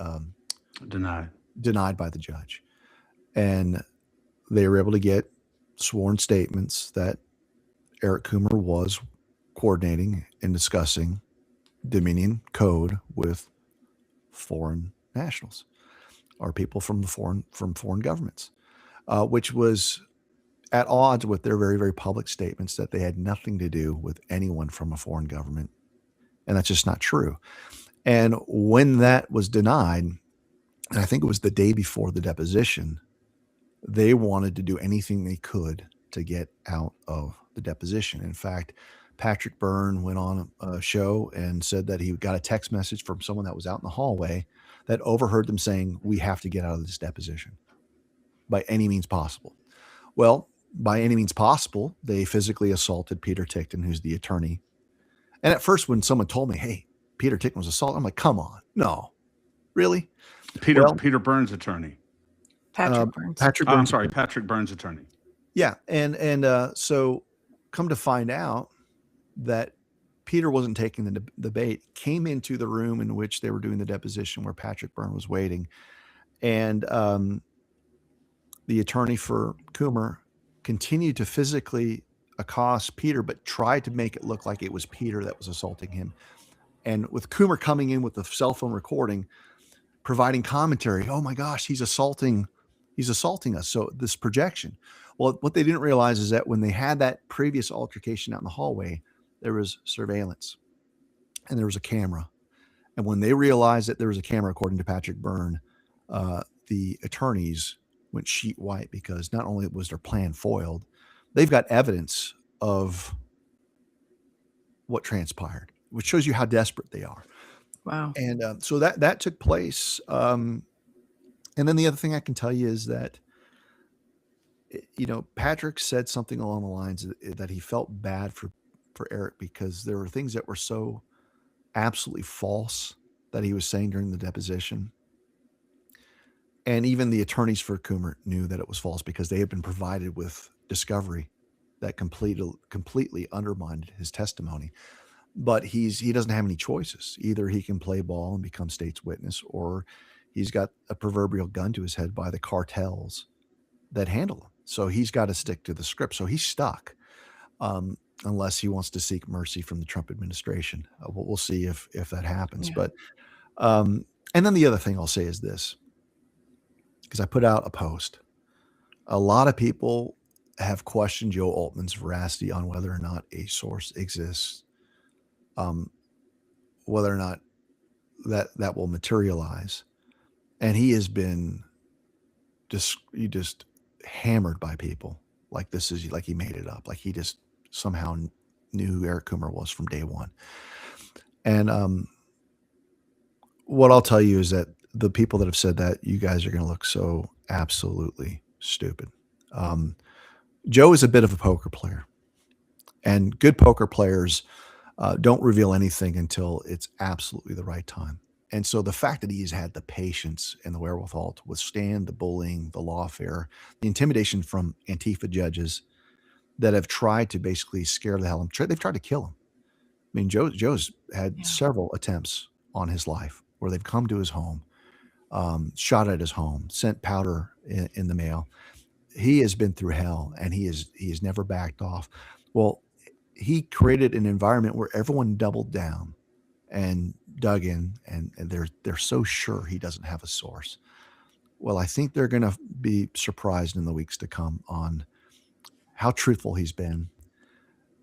denied by the judge. And they were able to get sworn statements that Eric Coomer was coordinating and discussing Dominion code with foreign nationals or people from foreign governments, which was at odds with their very, very public statements that they had nothing to do with anyone from a foreign government. And that's just not true. And when that was denied, and I think it was the day before the deposition, they wanted to do anything they could to get out of the deposition. In fact, Patrick Byrne went on a show and said that he got a text message from someone that was out in the hallway that overheard them saying, "We have to get out of this deposition by any means possible." Well, by any means possible, they physically assaulted Peter Tickton, who's the attorney. And at first, when someone told me, "Hey, Peter Tickton was assaulted," I'm like, "Come on, no, really?" Peter Byrne's attorney. Patrick Byrne's. Patrick Byrne's attorney. Yeah, and so come to find out that Peter wasn't taking the debate, came into the room in which they were doing the deposition where Patrick Byrne was waiting. And the attorney for Coomer continued to physically accost Peter, but tried to make it look like it was Peter that was assaulting him. And with Coomer coming in with the cell phone recording, providing commentary, "Oh my gosh, he's assaulting us." So this projection. Well, what they didn't realize is that when they had that previous altercation out in the hallway, there was surveillance and there was a camera. And when they realized that there was a camera, according to Patrick Byrne, the attorneys went sheet white because not only was their plan foiled, they've got evidence of what transpired, which shows you how desperate they are. Wow. And so that took place. And then the other thing I can tell you is that, Patrick said something along the lines that he felt bad for Eric because there were things that were so absolutely false that he was saying during the deposition. And even the attorneys for Coomer knew that it was false because they had been provided with discovery that completely undermined his testimony. But he doesn't have any choices. Either he can play ball and become state's witness, or he's got a proverbial gun to his head by the cartels that handle him. So he's got to stick to the script. So he's stuck unless he wants to seek mercy from the Trump administration. We'll see if that happens. Yeah. But and then the other thing I'll say is this, because I put out a post. A lot of people have questioned Joe Altman's veracity on whether or not a source exists, whether or not that will materialize. And he has been just hammered by people like this is like he made it up, like he just somehow knew who Eric Coomer was from day one. And what I'll tell you is that the people that have said that, you guys are going to look so absolutely stupid. Joe is a bit of a poker player, and good poker players don't reveal anything until it's absolutely the right time. And so the fact that he's had the patience and the wherewithal to withstand the bullying, the lawfare, the intimidation from Antifa judges that have tried to basically scare the hell out of him. They've tried to kill him. I mean, Joe's had several attempts on his life where they've come to his home, shot at his home, sent powder in the mail. He has been through hell, and he has never backed off. Well, he created an environment where everyone doubled down and dug in, and they're so sure he doesn't have a source. Well, I think they're going to be surprised in the weeks to come on how truthful he's been.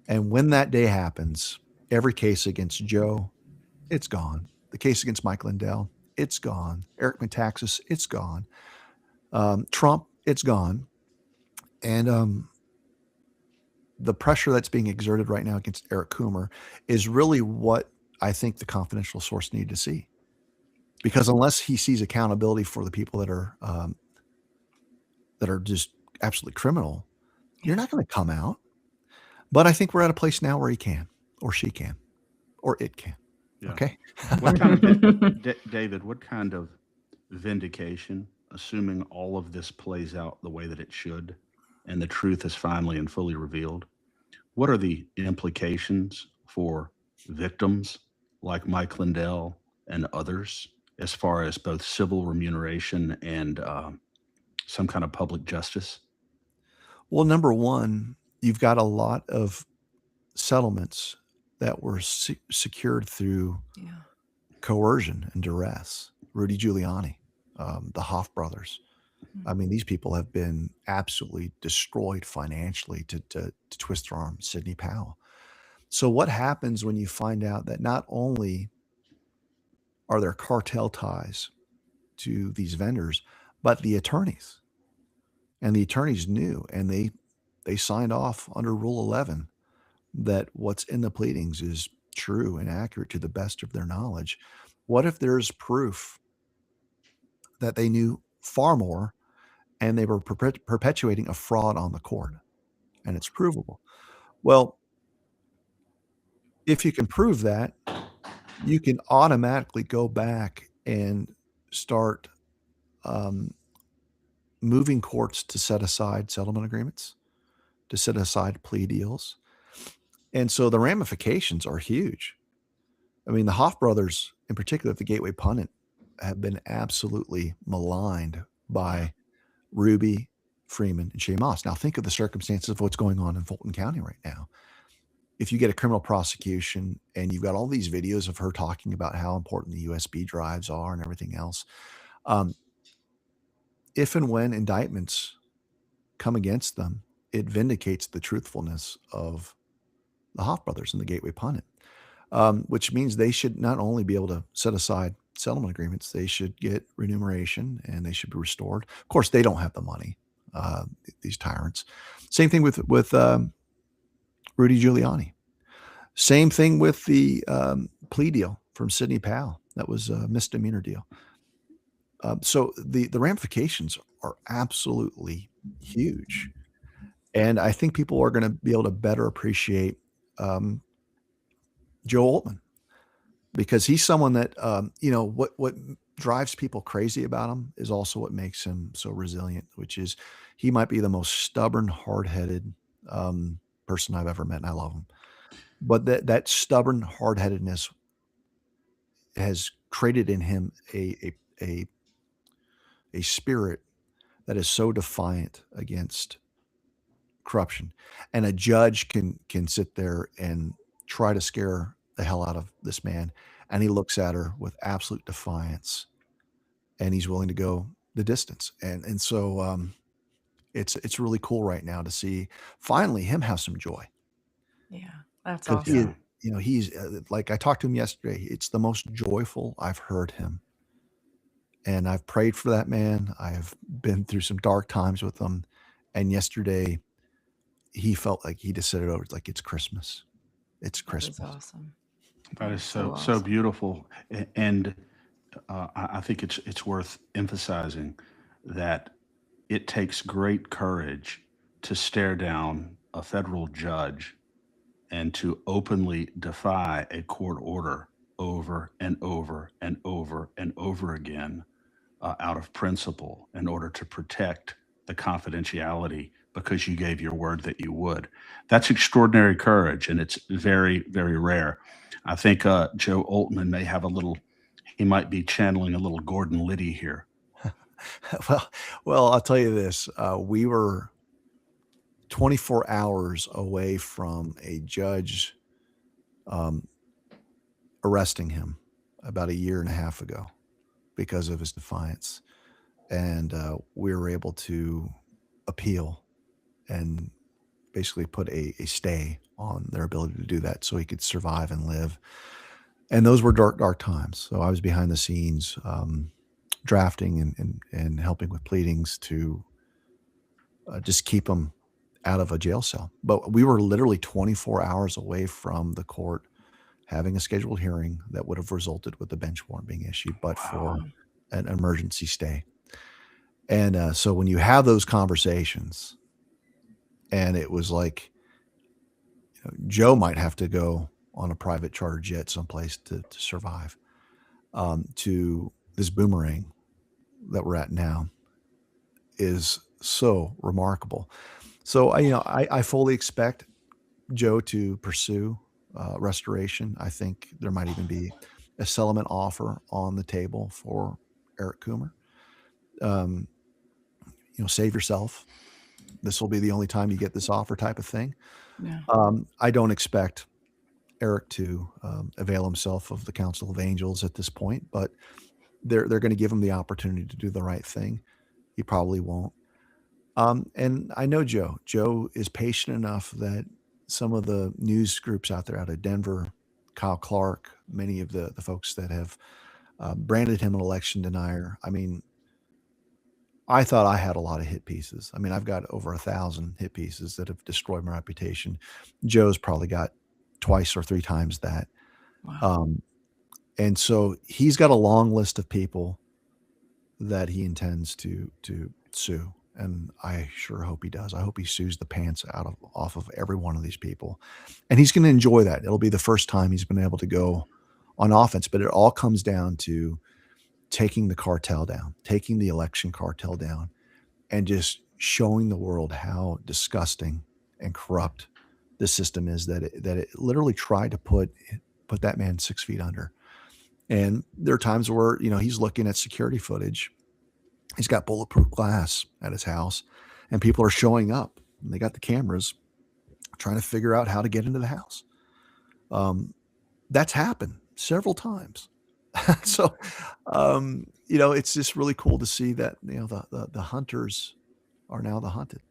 And when that day happens, every case against Joe, it's gone. The case against Mike Lindell, it's gone. Eric Metaxas, it's gone. Trump, it's gone. And the pressure that's being exerted right now against Eric Coomer is really what I think the confidential source needed to see. Because unless he sees accountability for the people that are just absolutely criminal, you're not going to come out. But I think we're at a place now where he can, or she can, or it can. Yeah. Okay. What kind of David? What kind of vindication, assuming all of this plays out the way that it should, and the truth is finally and fully revealed? What are the implications for victims like Mike Lindell and others, as far as both civil remuneration and some kind of public justice? Well, number one, you've got a lot of settlements that were secured through coercion and duress. Rudy Giuliani, the Hoff brothers. I mean, these people have been absolutely destroyed financially to twist their arm. Sidney Powell. So what happens when you find out that not only are there cartel ties to these vendors, but the attorneys, and the attorneys knew, and they signed off under Rule 11 that what's in the pleadings is true and accurate to the best of their knowledge. What if there's proof that they knew far more and they were perpetuating a fraud on the court, and it's provable? Well, if you can prove that, you can automatically go back and start moving courts to set aside settlement agreements, to set aside plea deals. And so the ramifications are huge. I mean, the Hoff brothers, in particular, the Gateway Pundit, have been absolutely maligned by Ruby, Freeman, and Shea Moss. Now, think of the circumstances of what's going on in Fulton County right now. If you get a criminal prosecution and you've got all these videos of her talking about how important the USB drives are and everything else, if and when indictments come against them, it vindicates the truthfulness of the Hoff brothers and the Gateway Pundit, which means they should not only be able to set aside settlement agreements, they should get remuneration and they should be restored. Of course, they don't have the money, these tyrants. Same thing with Rudy Giuliani. Same thing with the plea deal from Sidney Powell. That was a misdemeanor deal. So the ramifications are absolutely huge. And I think people are going to be able to better appreciate Joe Altman, because he's someone that, what drives people crazy about him is also what makes him so resilient, which is he might be the most stubborn, hard-headed person I've ever met, and I love him. But that stubborn hard-headedness has created in him a spirit that is so defiant against corruption. And a judge can sit there and try to scare the hell out of this man, and he looks at her with absolute defiance, and he's willing to go the distance. And so it's really cool right now to see finally him have some joy. Yeah, that's 'Cause awesome. he's like I talked to him yesterday. It's the most joyful I've heard him. And I've prayed for that man. I have been through some dark times with him. And yesterday, he felt like he just said it over. It's like, it's Christmas. It's That is Christmas. awesome. That is so awesome. beautiful, and I think it's worth emphasizing that it takes great courage to stare down a federal judge and to openly defy a court order over and over and over and over again out of principle in order to protect the confidentiality because you gave your word that you would. That's extraordinary courage, and it's very, very rare. I think Joe Altman may have a little, he might be channeling a little Gordon Liddy here. Well, I'll tell you this. We were 24 hours away from a judge arresting him about a year and a half ago because of his defiance. And we were able to appeal and basically put a stay on their ability to do that so he could survive and live. And those were dark, dark times. So I was behind the scenes drafting and helping with pleadings to just keep him out of a jail cell. But we were literally 24 hours away from the court having a scheduled hearing that would have resulted with the bench warrant being issued, but for an emergency stay. And so when you have those conversations, and it was like, Joe might have to go on a private charter jet someplace to survive, to this Boomerang that we're at now is so remarkable. So I fully expect Joe to pursue restoration. I think there might even be a settlement offer on the table for Eric Coomer. Save yourself. This will be the only time you get this offer, type of thing. Yeah. I don't expect Eric to avail himself of the Council of Angels at this point, but they're going to give him the opportunity to do the right thing. He probably won't. And I know Joe. Joe is patient enough that some of the news groups out there out of Denver, Kyle Clark, many of the folks that have branded him an election denier. I mean, I thought I had a lot of hit pieces. I mean, I've got over 1,000 hit pieces that have destroyed my reputation. Joe's probably got twice or three times that. Wow. And so he's got a long list of people that he intends to sue. And I sure hope he does. I hope he sues the pants off of every one of these people. And he's going to enjoy that. It'll be the first time he's been able to go on offense, but it all comes down to taking the cartel down, taking the election cartel down, and just showing the world how disgusting and corrupt the system is, that it literally tried to put that man 6 feet under. And there are times where, he's looking at security footage. He's got bulletproof glass at his house, and people are showing up, and they got the cameras trying to figure out how to get into the house. That's happened several times. So, it's just really cool to see that, the hunters are now the hunted.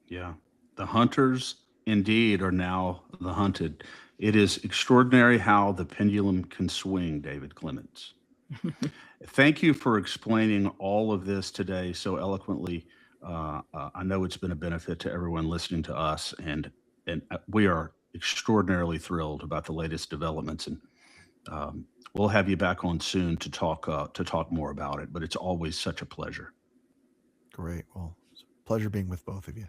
Yeah. The hunters indeed are now the hunted. It is extraordinary how the pendulum can swing, David Clements. Thank you for explaining all of this today so eloquently. I know it's been a benefit to everyone listening to us, and we are extraordinarily thrilled about the latest developments. And we'll have you back on soon to talk more about it. But it's always such a pleasure. Great. Well, it's a pleasure being with both of you.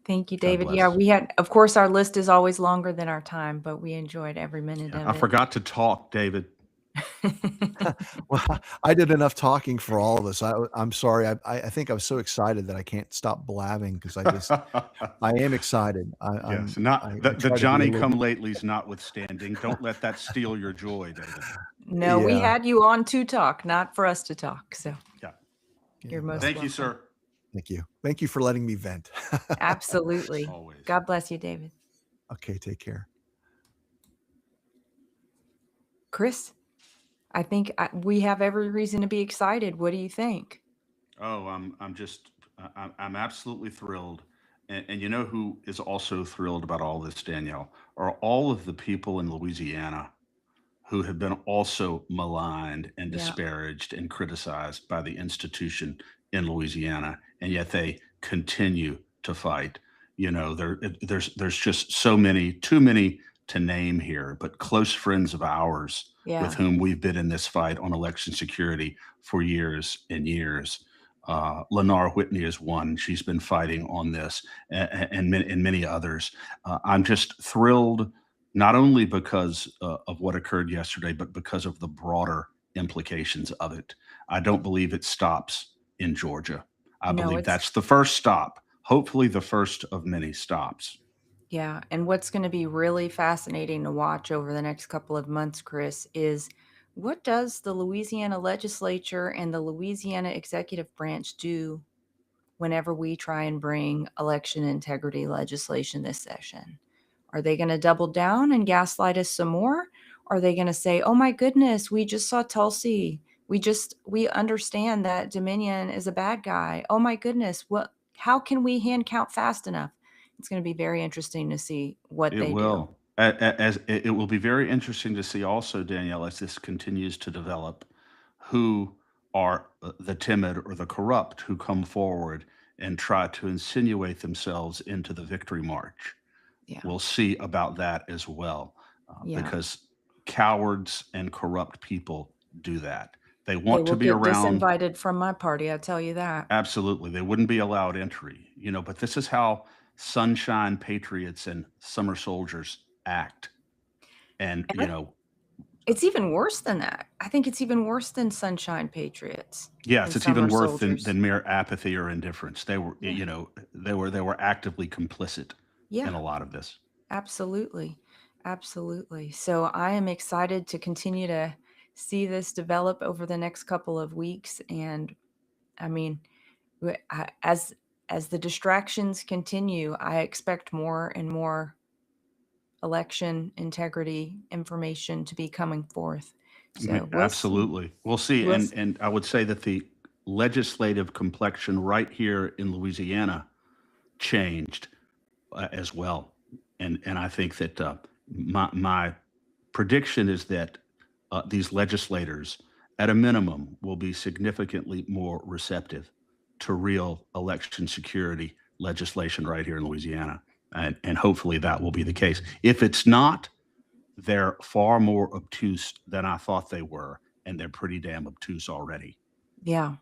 Thank you, God David. bless. Yeah, we had, of course, our list is always longer than our time, but we enjoyed every minute of I it. forgot to talk, David. Well, I did enough talking for all of us. I'm sorry. I think I was so excited that I can't stop blabbing because I am excited. Yes, I not try the to be a Johnny little- come latelys notwithstanding. Don't let that steal your joy, David. No, we Yeah. had you on to talk, not for us to talk. So Yeah. you're most Thank you, welcome. sir. Thank you. Thank you for letting me vent. Absolutely. Always. God bless you, David. Okay, take care. Chris, I think we have every reason to be excited. What do you think? Oh, I'm absolutely thrilled. And you know who is also thrilled about all this, Danielle, are all of the people in Louisiana who have been also maligned and Yeah. disparaged and criticized by the institution in Louisiana, and yet they continue to fight. There's just so many, too many to name here, but close friends of ours with Yeah. whom we've been in this fight on election security for years and years. Lennar Whitney is one. She's been fighting on this, and many others. I'm just thrilled not only because of what occurred yesterday, but because of the broader implications of it. I don't believe it stops in Georgia. I No, believe it's that's the first stop, hopefully, the first of many stops. Yeah, and what's going to be really fascinating to watch over the next couple of months, Chris, is what does the Louisiana legislature and the Louisiana executive branch do whenever we try and bring election integrity legislation this session? Are they going to double down and gaslight us some more? Are they going to say, "Oh my goodness, we just saw Tulsi. We understand that Dominion is a bad guy. Oh my goodness, how can we hand count fast enough?" It's going to be very interesting to see what It they do. will. As it will be very interesting to see also, Danielle, as this continues to develop, who are the timid or the corrupt who come forward and try to insinuate themselves into the victory march. Yeah. We'll see about that as well, Yeah. because cowards and corrupt people do that. They They want to will be get around. disinvited from my party, I tell you that. Absolutely. They wouldn't be allowed entry, but this is how sunshine patriots and summer soldiers act. And, And it's even worse than that. I think it's even worse than Sunshine Patriots yes, and it's even Summer worse than, Soldiers. than mere apathy or indifference. They were, Yeah. they were actively complicit in Yeah. a lot of this. Absolutely. Absolutely. So I am excited to continue to see this develop over the next couple of weeks. And I mean, as the distractions continue, I expect more and more election integrity information to be coming forth. So we'll see. Absolutely. We'll see. We'll And I would say that the legislative complexion right here in Louisiana changed as well. And I think that my prediction is that these legislators, at a minimum, will be significantly more receptive to real election security legislation right here in Louisiana. And hopefully that will be the case. If it's not, they're far more obtuse than I thought they were, and they're pretty damn obtuse already. Yeah.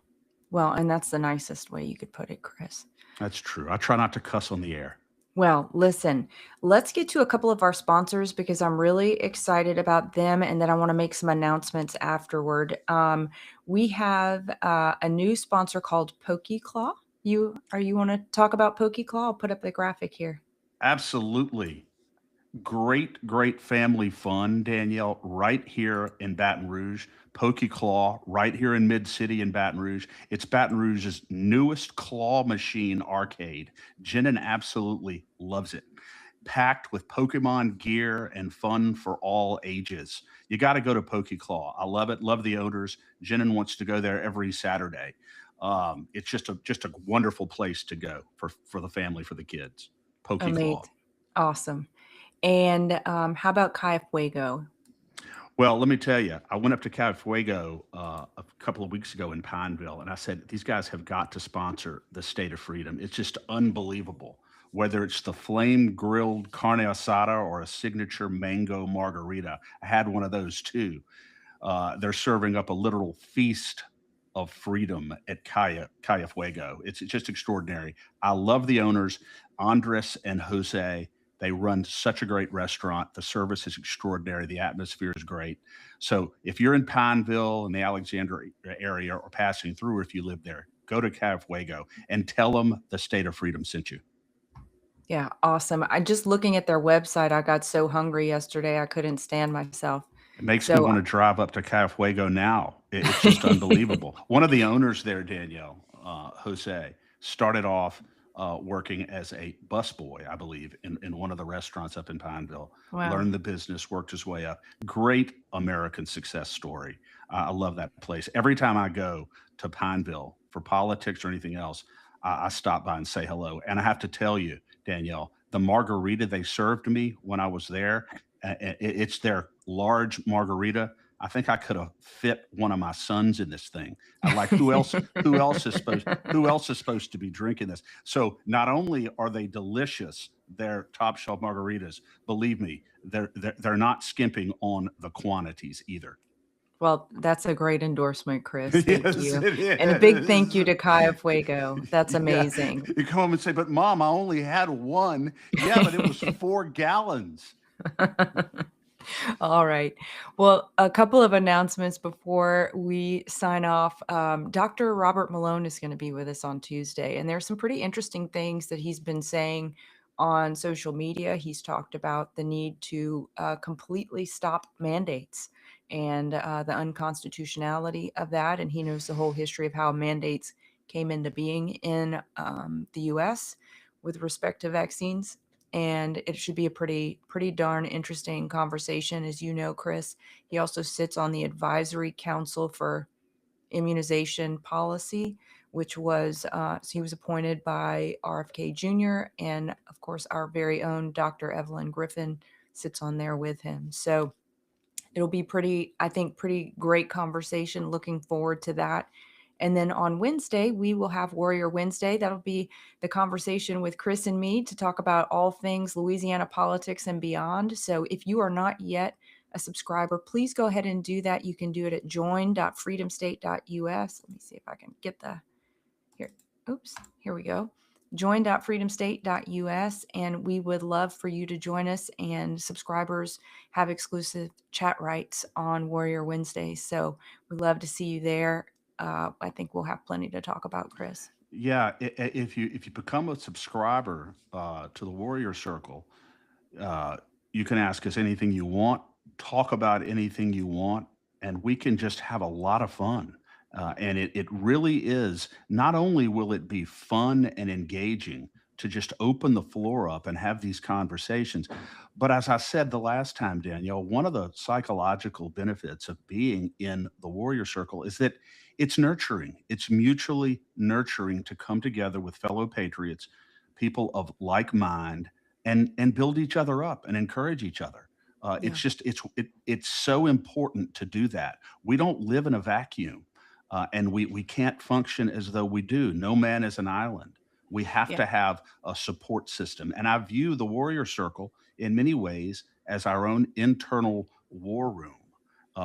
Well, and that's the nicest way you could put it, Chris. That's true. I try not to cuss on the air. Well, listen, let's get to a couple of our sponsors because I'm really excited about them, and then I want to make some announcements afterward. We have a new sponsor called PokeClaw. You want to talk about PokeClaw? I'll put up the graphic here. Absolutely. Great family fun, Danielle, right here in Baton Rouge. Pokey Claw, right here in Mid City in Baton Rouge. It's Baton Rouge's newest claw machine arcade. Jenin absolutely loves it. Packed with Pokemon gear and fun for all ages. You got to go to Pokey Claw. I love it. Love the owners. Jenin wants to go there every Saturday. It's just a wonderful place to go for the family, for the kids. Pokey Claw. Amazing. Awesome. And how about Cayo Fuego? Well, let me tell you, I went up to Cayo Fuego a couple of weeks ago in Pineville, and I said, these guys have got to sponsor the State of Freedom. It's just unbelievable. Whether it's the flame grilled carne asada or a signature mango margarita, I had one of those too. They're serving up a literal feast of freedom at Cayo Fuego. It's just extraordinary. I love the owners, Andres and Jose. They run such a great restaurant. The service is extraordinary. The atmosphere is great. So if you're in Pineville in the Alexandria area or passing through, or if you live there, go to Cayo Fuego and tell them the State of Freedom sent you. Yeah, awesome. I just looking at their website, I got so hungry yesterday I couldn't stand myself. It makes me want to drive up to Cayo Fuego now. It's just unbelievable. One of the owners there, Danielle, Jose, started off working as a busboy, I believe, in one of the restaurants up in Pineville. Wow. Learned the business, worked his way up. Great American success story. I love that place. Every time I go to Pineville for politics or anything else, I stop by and say hello. And I have to tell you, Danielle, the margarita they served me when I was there, it's their large margarita. I think I could have fit one of my sons in this thing. I like who else? Who else is supposed to be drinking this? So not only are they delicious, they're top shelf margaritas. Believe me, they're not skimping on the quantities either. Well, that's a great endorsement, Chris. Thank Yes, you. it And a big thank you is. to Kaya Fuego. That's Yeah, amazing. you come home and say, "But Mom, I only had one." Yeah, but it was 4 gallons. All right. Well, a couple of announcements before we sign off. Dr. Robert Malone is going to be with us on Tuesday, and there's some pretty interesting things that he's been saying on social media. He's talked about the need to completely stop mandates and the unconstitutionality of that. And he knows the whole history of how mandates came into being in the U.S. with respect to vaccines, and it should be a pretty darn interesting conversation. As you know, Chris, he also sits on the advisory council for immunization policy, which was so he was appointed by RFK Jr., and of course our very own Dr. Evelyn Griffin sits on there with him. So it'll be pretty great conversation. Looking forward to that. And then on Wednesday, we will have Warrior Wednesday. That'll be the conversation with Chris and me to talk about all things Louisiana politics and beyond. So if you are not yet a subscriber, please go ahead and do that. You can do it at join.freedomstate.us. Let me see if I can get the here. Oops, here we go. Join.freedomstate.us, and we would love for you to join us, and subscribers have exclusive chat rights on Warrior Wednesday. So we'd love to see you there. I think we'll have plenty to talk about, Chris. Yeah, if you become a subscriber to the Warrior Circle, you can ask us anything you want, talk about anything you want, and we can just have a lot of fun. And it really is. Not only will it be fun and engaging to just open the floor up and have these conversations, but as I said the last time, Danielle, one of the psychological benefits of being in the Warrior Circle is that it's nurturing. It's mutually nurturing to come together with fellow patriots, people of like mind, and build each other up and encourage each other. Yeah. It's so important to do that. We don't live in a vacuum, and we can't function as though we do. No man is an island. We have Yeah. to have a support system, and I view the Warrior Circle in many ways as our own internal war room,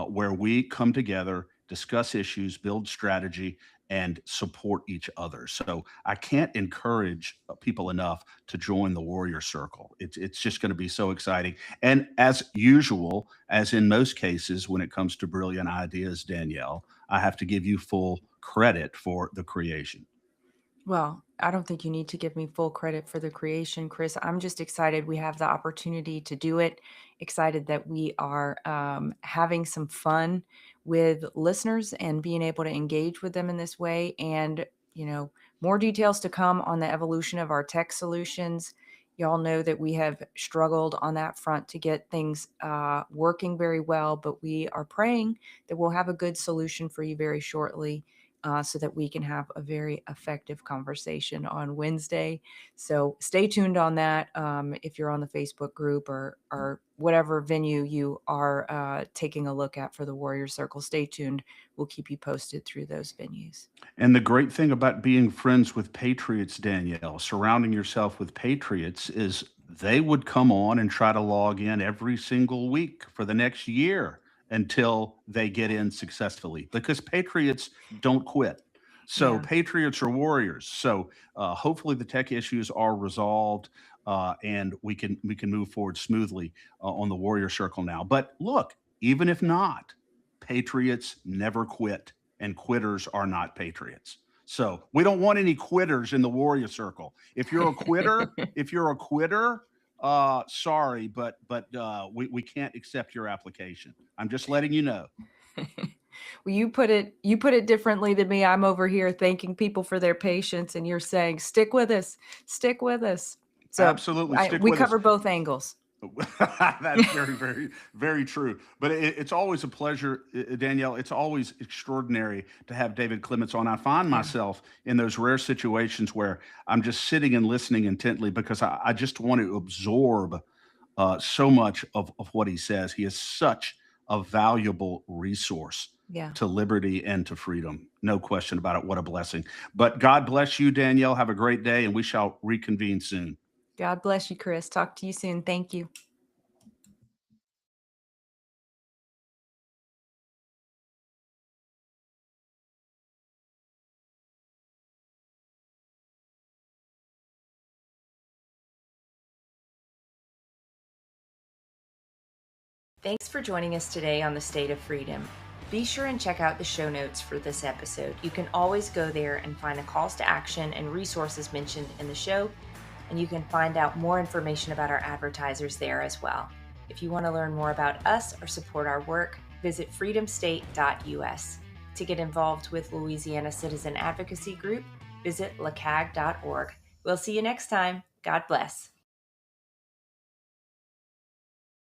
where we come together, discuss issues, build strategy, and support each other. So I can't encourage people enough to join the Warrior Circle. It's just going to be so exciting. And as usual, as in most cases when it comes to brilliant ideas, Danielle, I have to give you full credit for the creation. Well, I don't think you need to give me full credit for the creation, Chris. I'm just excited we have the opportunity to do it. Excited that we are having some fun with listeners and being able to engage with them in this way. And, more details to come on the evolution of our tech solutions. Y'all know that we have struggled on that front to get things working very well, but we are praying that we'll have a good solution for you very shortly. So that we can have a very effective conversation on Wednesday. So stay tuned on that. If you're on the Facebook group or whatever venue you are taking a look at for the Warrior Circle, stay tuned. We'll keep you posted through those venues. And the great thing about being friends with patriots, Danielle, surrounding yourself with patriots, is they would come on and try to log in every single week for the next year until they get in successfully, because patriots don't quit. So Yeah. patriots are warriors. So hopefully the tech issues are resolved, and we can move forward smoothly on the Warrior Circle now. But look, even if not, patriots never quit, and quitters are not patriots. So we don't want any quitters in the Warrior Circle. If you're a quitter, sorry, but we can't accept your application. I'm just letting you know. Well, you put it differently than me. I'm over here thanking people for their patience, and you're saying, stick with us. So Absolutely, stick we with us. cover both angles. That's very, very, very true. But it's always a pleasure, Danielle. It's always extraordinary to have David Clements on. I find Yeah. myself in those rare situations where I'm just sitting and listening intently because I just want to absorb so much of what he says. He is such a valuable resource Yeah. to liberty and to freedom. No question about it. What a blessing. But God bless you, Danielle. Have a great day, and we shall reconvene soon. God bless you, Chris. Talk to you soon. Thank you. Thanks for joining us today on the State of Freedom. Be sure and check out the show notes for this episode. You can always go there and find the calls to action and resources mentioned in the show, and you can find out more information about our advertisers there as well. If you want to learn more about us or support our work, visit freedomstate.us. To get involved with Louisiana Citizen Advocacy Group, visit lacag.org. We'll see you next time. God bless.